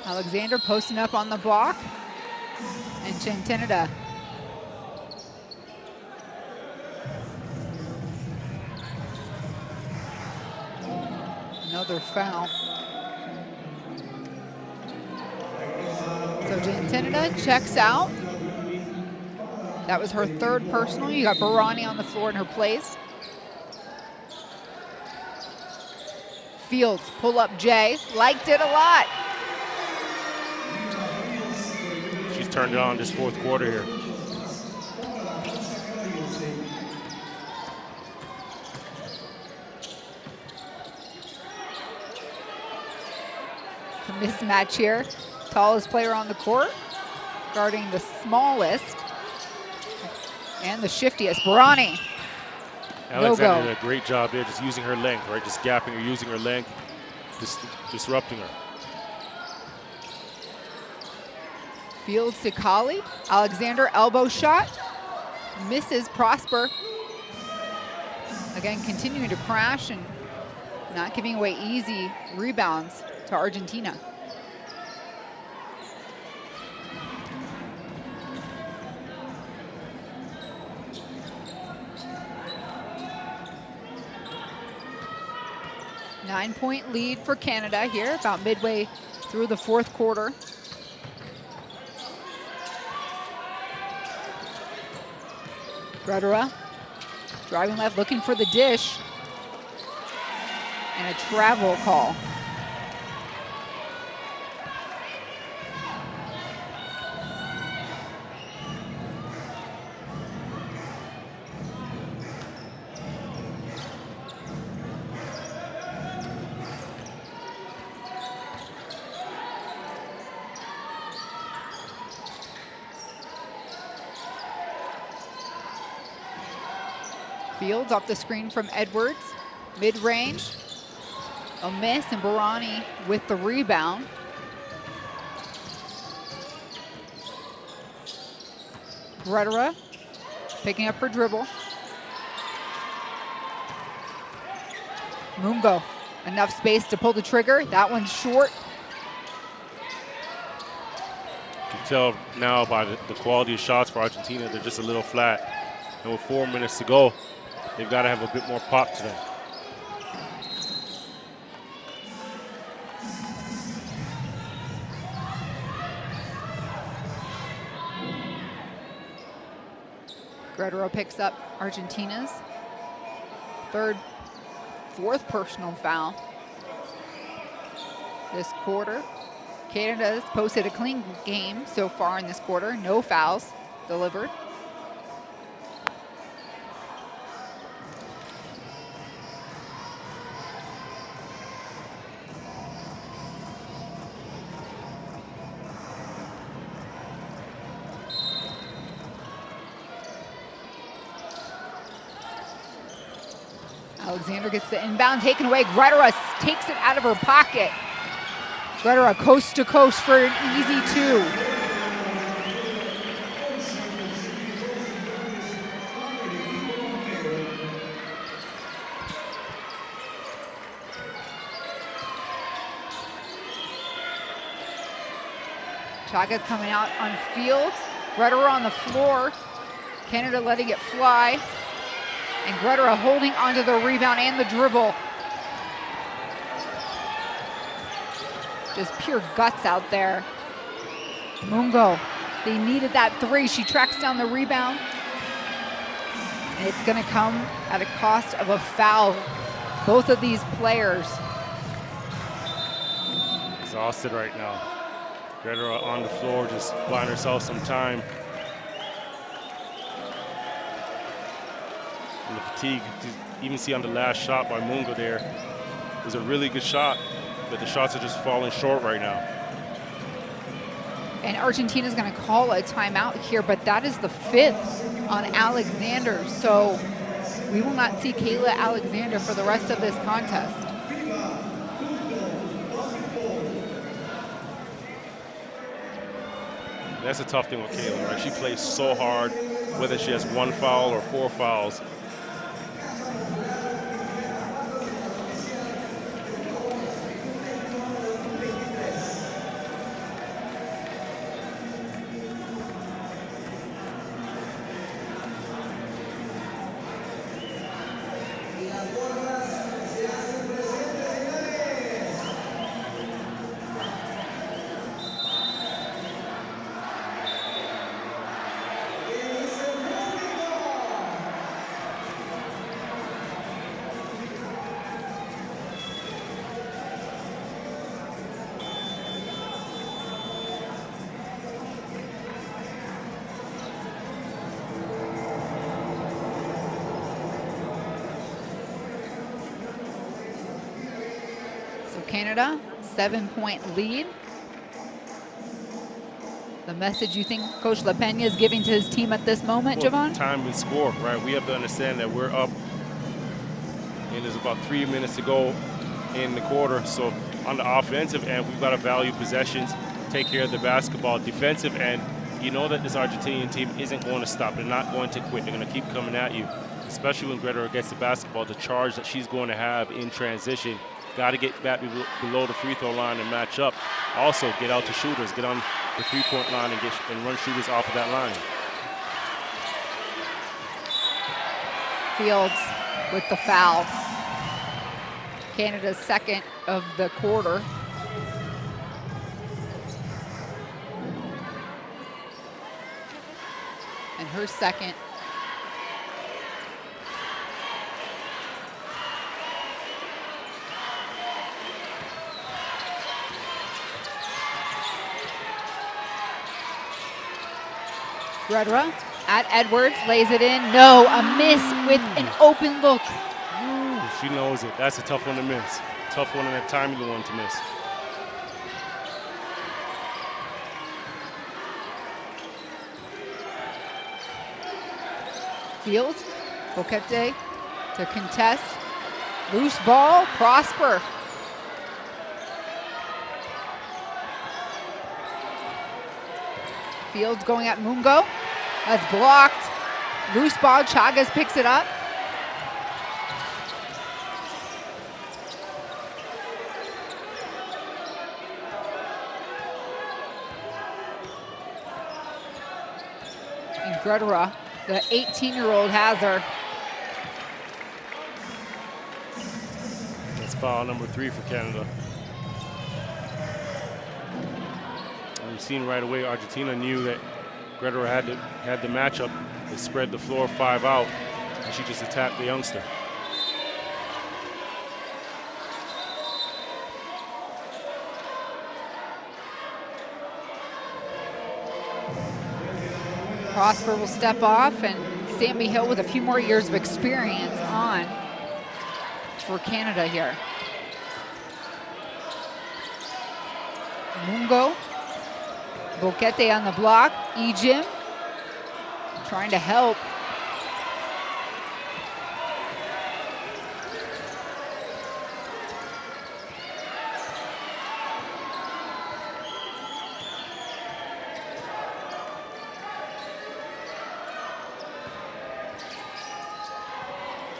A: Alexander posting up on the block, and Chantenida. Another foul. So Chantenida checks out. That was her third personal. You got Barani on the floor in her place. Fields, pull up Jay. Liked it a lot.
B: She's turned it on this fourth quarter here.
A: Mismatch here. Tallest player on the court, guarding the smallest and the shiftiest. Barani.
B: Alexander did a great job there, just using her length, right? Just gapping her, using her length, just disrupting her.
A: Fields to Kali. Alexander elbow shot. Misses. Prosper. Again, continuing to crash and not giving away easy rebounds to Argentina. Nine-point lead for Canada here, about midway through the fourth quarter. Gretora driving left, looking for the dish. And a travel call. Fields off the screen from Edwards, mid-range, a miss, and Barani with the rebound. Gretora picking up her dribble. Mungo, enough space to pull the trigger. That one's short.
B: You can tell now by the quality of shots for Argentina, they're just a little flat. And with 4 minutes to go, they've got to have a bit more pop to them.
A: Gretora picks up Argentina's fourth personal foul this quarter. Canada's posted a clean game so far in this quarter. No fouls delivered. Alexander gets the inbound taken away. Gretora takes it out of her pocket. Gretora coast to coast for an easy two. Chaga's coming out on Fields. Gretora on the floor. Canada letting it fly. And Gretora holding onto the rebound and the dribble. Just pure guts out there. Mungo They needed that three. She tracks down the rebound. And it's going to come at a cost of a foul. Both of these players
B: exhausted right now. Gregory on the floor, just buying herself some time. And the fatigue, you even see on the last shot by Mungo there, it was a really good shot, but the shots are just falling short right now.
A: And Argentina's going to call a timeout here, but that is the 5th on Alexander. So we will not see Kayla Alexander for the rest of this contest.
B: That's a tough thing with Kayla, right? She plays so hard, whether she has 1 foul or 4 fouls.
A: Canada, 7-point lead. The message you think Coach LaPena is giving to his team at this moment,
B: Well,
A: Javon?
B: time and score, right? We have to understand that we're up, and there's about 3 minutes to go in the quarter. So on the offensive end, we've got to value possessions, take care of the basketball. Defensive end, you know that this Argentinian team isn't going to stop. They're not going to quit. They're going to keep coming at you, especially when Greta gets the basketball. The charge that she's going to have in transition, got to get back below the free throw line and match up. Also, get out to shooters, get on the three-point line and run shooters off of that line.
A: Fields with the foul. Canada's second of the quarter. And her second. Redra at Edwards, lays it in. No, a miss with an open look.
B: She knows it. That's a tough one to miss. Tough one and a timely one to miss.
A: Fields, Boquete to contest. Loose ball, Prosper. Fields going at Mungo. That's blocked. Loose ball, Chagas picks it up. And Gredera, the 18-year-old, has her.
B: That's foul number 3 for Canada. We've seen right away Argentina knew that Greta had the matchup. They spread the floor 5 out, and she just attacked the youngster.
A: Prosper will step off, and Sammy Hill with a few more years of experience on for Canada here. Mungo. Boquete on the block. Ejim trying to help.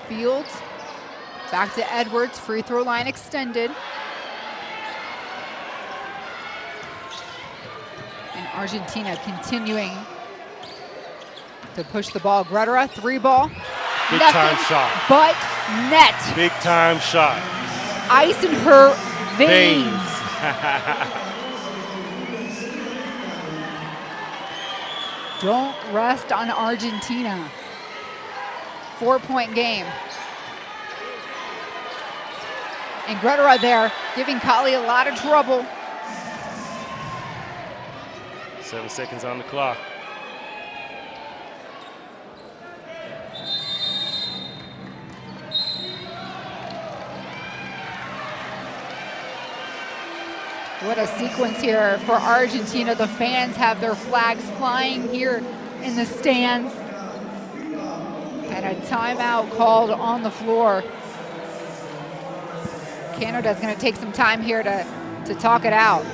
A: Fields back to Edwards. Free throw line extended. Argentina continuing to push the ball. Gredera, 3 ball.
B: Big time shot.
A: But net.
B: Big time shot.
A: Ice in her veins. Don't rest on Argentina. 4-point game. And Greta there giving Kali a lot of trouble.
B: 7 seconds on the clock.
A: What a sequence here for Argentina. The fans have their flags flying here in the stands. And a timeout called on the floor. Canada's going to take some time here to talk it out.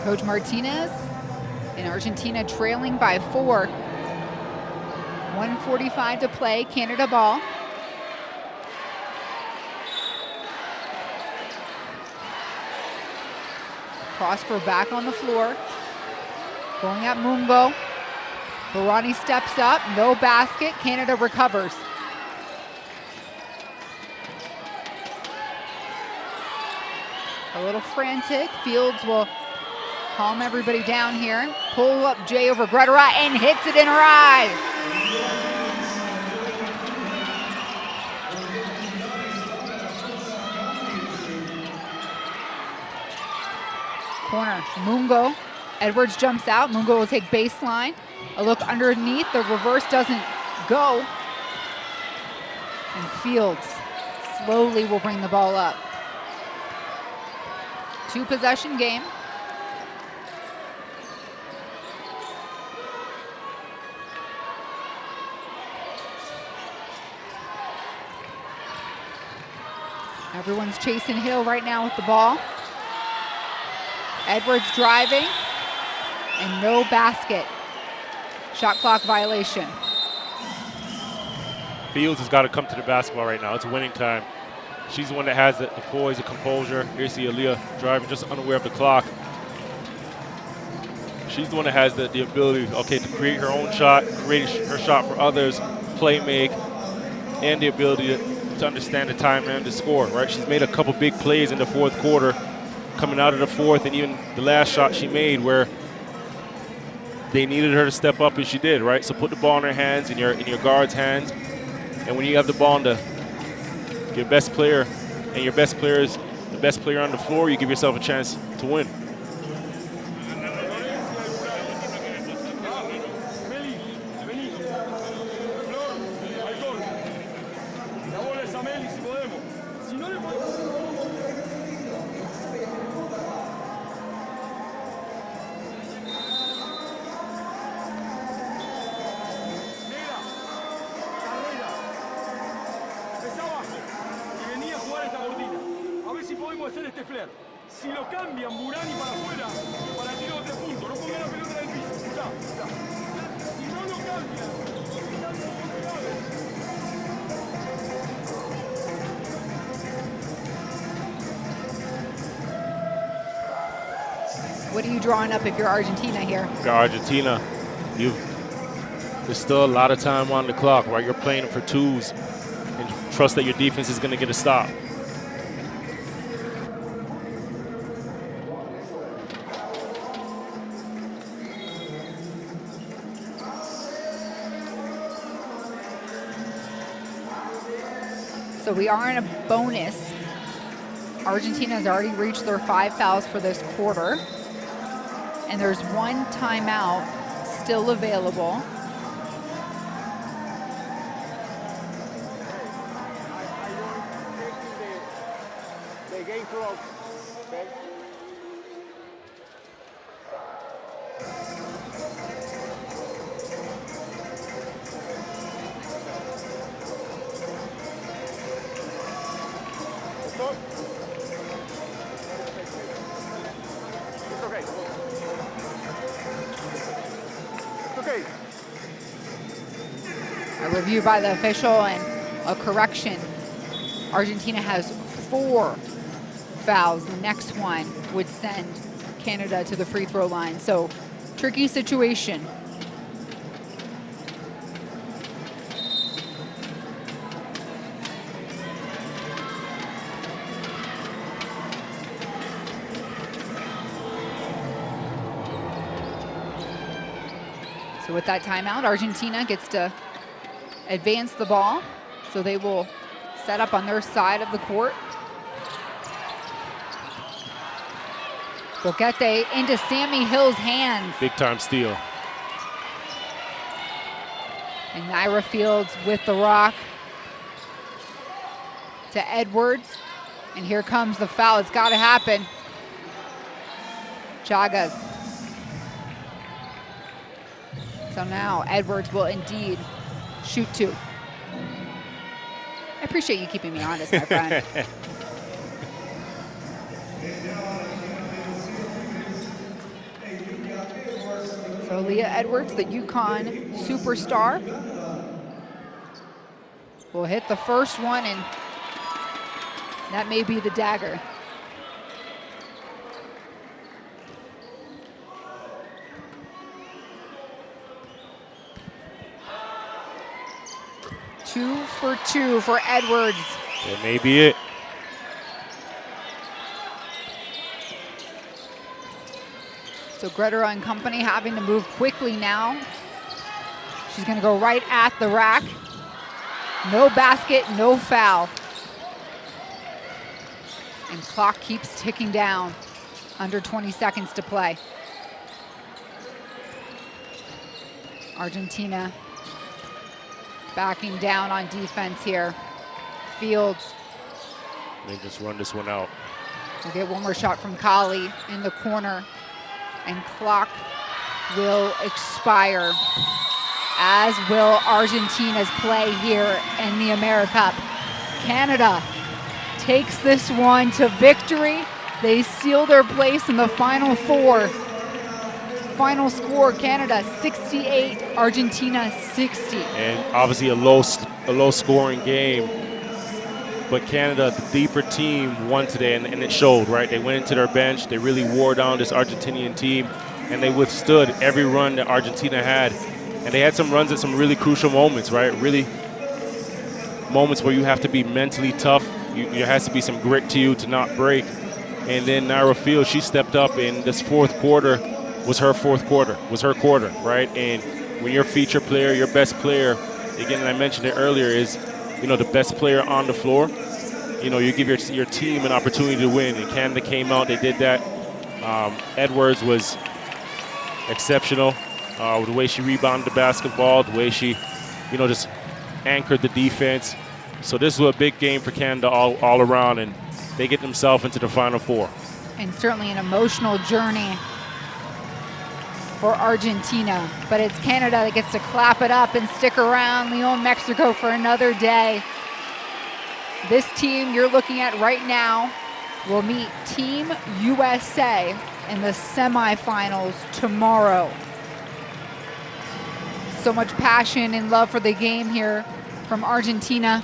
A: Coach Martinez in Argentina trailing by 4. 1:45 to play, Canada ball. Prosper back on the floor. Going at Mungo. Barani steps up, no basket, Canada recovers. A little frantic, Fields will calm everybody down here. Pull up Jay over Greta and hits it in her eye. Corner, Mungo. Edwards jumps out. Mungo will take baseline. A look underneath. The reverse doesn't go. And Fields slowly will bring the ball up. 2-possession game. Everyone's chasing Hill right now with the ball. Edwards driving, and no basket. Shot clock violation.
B: Fields has got to come to the basketball right now. It's winning time. She's the one that has the poise, the composure. Here's the Aaliyah driving, just unaware of the clock. She's the one that has the ability, okay, to create her own shot, create her shot for others, play make, and the ability to understand the time and to score, right? She's made a couple big plays in the fourth quarter, coming out of the fourth, and even the last shot she made where they needed her to step up, and she did, right? So put the ball in her hands, in your guard's hands, and when you have the ball in your best player, and your best player is the best player on the floor, you give yourself a chance to win.
C: Si lo cambian Burani para afuera, para tiro de punto, no pongan la pelota en el piso. Escuchá, escuchá. Si no lo cambian,
A: What are you drawing up if you're Argentina here?
B: If you're Argentina, there's still a lot of time on the clock, right? You're playing for twos and trust that your defense is going to get a stop.
A: So we are in a bonus. Argentina has already reached their 5 fouls for this quarter. And there's one timeout still available.
D: The game clock, okay? Stop. It's okay. It's okay.
A: A review by the official and a correction. Argentina has 4 fouls. The next one would send Canada to the free throw line. So tricky situation. So with that timeout, Argentina gets to advance the ball. So they will set up on their side of the court. Boquete into Sammy Hill's hands.
B: Big time steal.
A: And Naira Fields with the rock to Edwards. And here comes the foul. It's got to happen. Chagas. So now Edwards will indeed shoot 2. I appreciate you keeping me honest, my friend. So Leah Edwards, the UConn superstar, will hit the first one, and that may be the dagger. Two for 2 for Edwards.
B: That may be it.
A: So Greta and company having to move quickly now. She's going to go right at the rack. No basket, no foul. And clock keeps ticking down. Under 20 seconds to play. Argentina backing down on defense here. Fields.
B: They just run this one out.
A: We'll get one more shot from Kali in the corner. And clock will expire, as will Argentina's play here in the AmeriCup. Canada takes this one to victory. They seal their place in the Final Four. Final score, Canada 68, Argentina 60.
B: And obviously a low scoring game. But Canada, the deeper team, won today, and it showed, right? They went into their bench. They really wore down this Argentinian team, and they withstood every run that Argentina had. And they had some runs at some really crucial moments, right? Really moments where you have to be mentally tough. There has to be some grit to you to not break. And then Naira Fields, she stepped up in this fourth quarter, was her quarter, right? And when your feature player, your best player, again, and I mentioned it earlier, is the best player on the floor, you give your team an opportunity to win. And Canada came out, they did that. Edwards was exceptional. The way she rebounded the basketball, the way she, just anchored the defense. So this was a big game for Canada all around, and they get themselves into the Final Four.
A: And certainly an emotional journey for Argentina, but it's Canada that gets to clap it up and stick around Leon, Mexico for another day. This team you're looking at right now will meet Team USA in the semifinals tomorrow. So much passion and love for the game here from Argentina.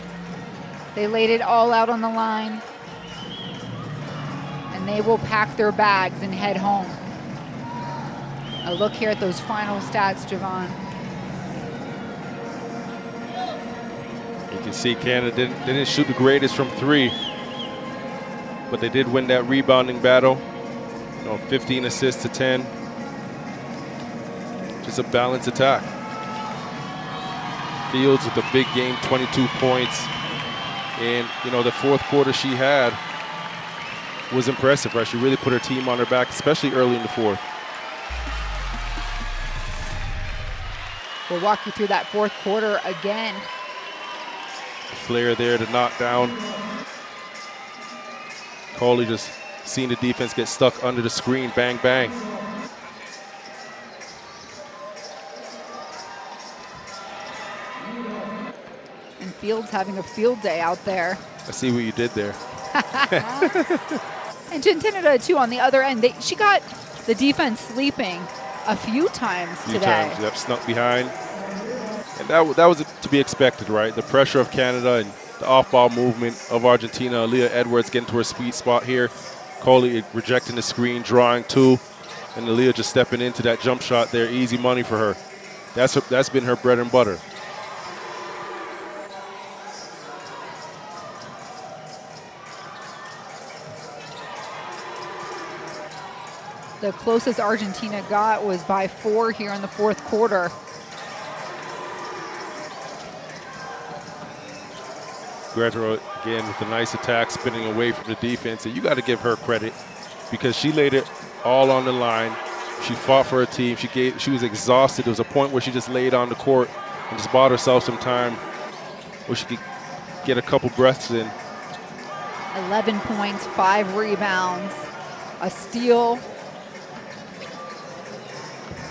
A: They laid it all out on the line, and they will pack their bags and head home. A look here at those final stats, Javon.
B: You can see Canada didn't shoot the greatest from 3, but they did win that rebounding battle. 15 assists to 10. Just a balanced attack. Fields with a big game, 22 points. And, you know, the fourth quarter she had was impressive, right? She really put her team on her back, especially early in the fourth.
A: We'll walk you through that fourth quarter again.
B: Flair there to knock down. Coley just seeing the defense get stuck under the screen. Bang, bang.
A: And Fields having a field day out there.
B: I see what you did there.
A: And Argentina, too, on the other end. She got the defense sleeping a few times today.
B: Yep, snuck behind. And that was to be expected, right? The pressure of Canada and the off-ball movement of Argentina. Aaliyah Edwards getting to her sweet spot here. Coley rejecting the screen, drawing two. And Aaliyah just stepping into that jump shot there. Easy money for her. That's been her bread and butter.
A: The closest Argentina got was by 4 here in the fourth quarter.
B: Guerrero again with a nice attack, spinning away from the defense. And you got to give her credit because she laid it all on the line. She fought for her team. She was exhausted. There was a point where she just laid on the court and just bought herself some time where she could get a couple breaths in.
A: 11 points, 5 rebounds, a steal.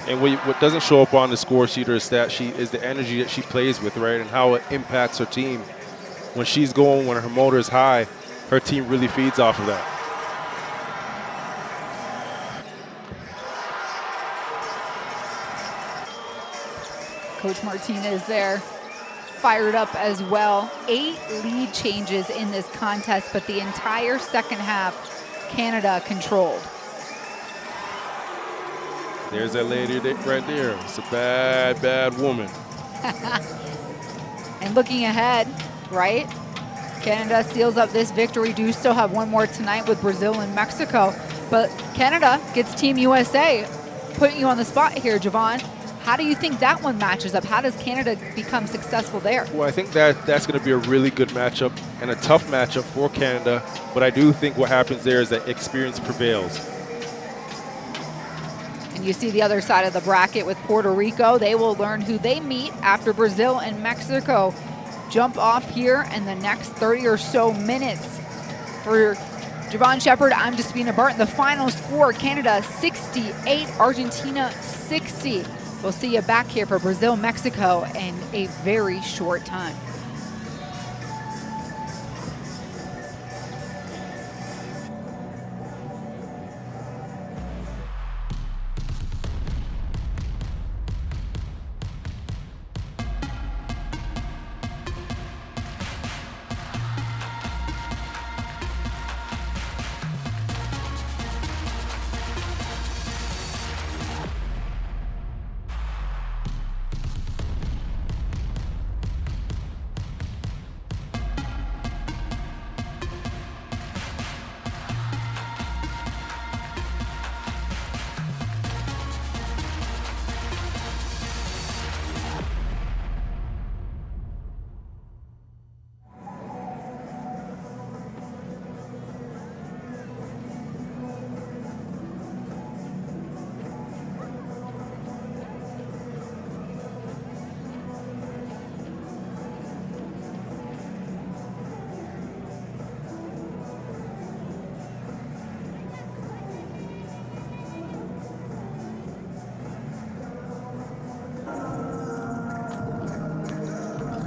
B: And what doesn't show up on the score sheet or stat sheet is the energy that she plays with, right, and how it impacts her team. When she's going, when her motor is high, her team really feeds off of that.
A: Coach Martinez there, fired up as well. 8 lead changes in this contest, but the entire second half, Canada controlled.
B: There's that lady right there. It's a bad, bad woman.
A: And looking ahead, right? Canada seals up this victory. Do still have one more tonight with Brazil and Mexico. But Canada gets Team USA. Putting you on the spot here, Javon. How do you think that one matches up? How does Canada become successful there?
B: Well, I think that's going to be a really good matchup and a tough matchup for Canada. But I do think what happens there is that experience prevails.
A: And you see the other side of the bracket with Puerto Rico. They will learn who they meet after Brazil and Mexico jump off here in the next 30 or so minutes. For Javon Shepard, I'm Despina Barton. The final score, Canada 68, Argentina 60. We'll see you back here for Brazil, Mexico in a very short time.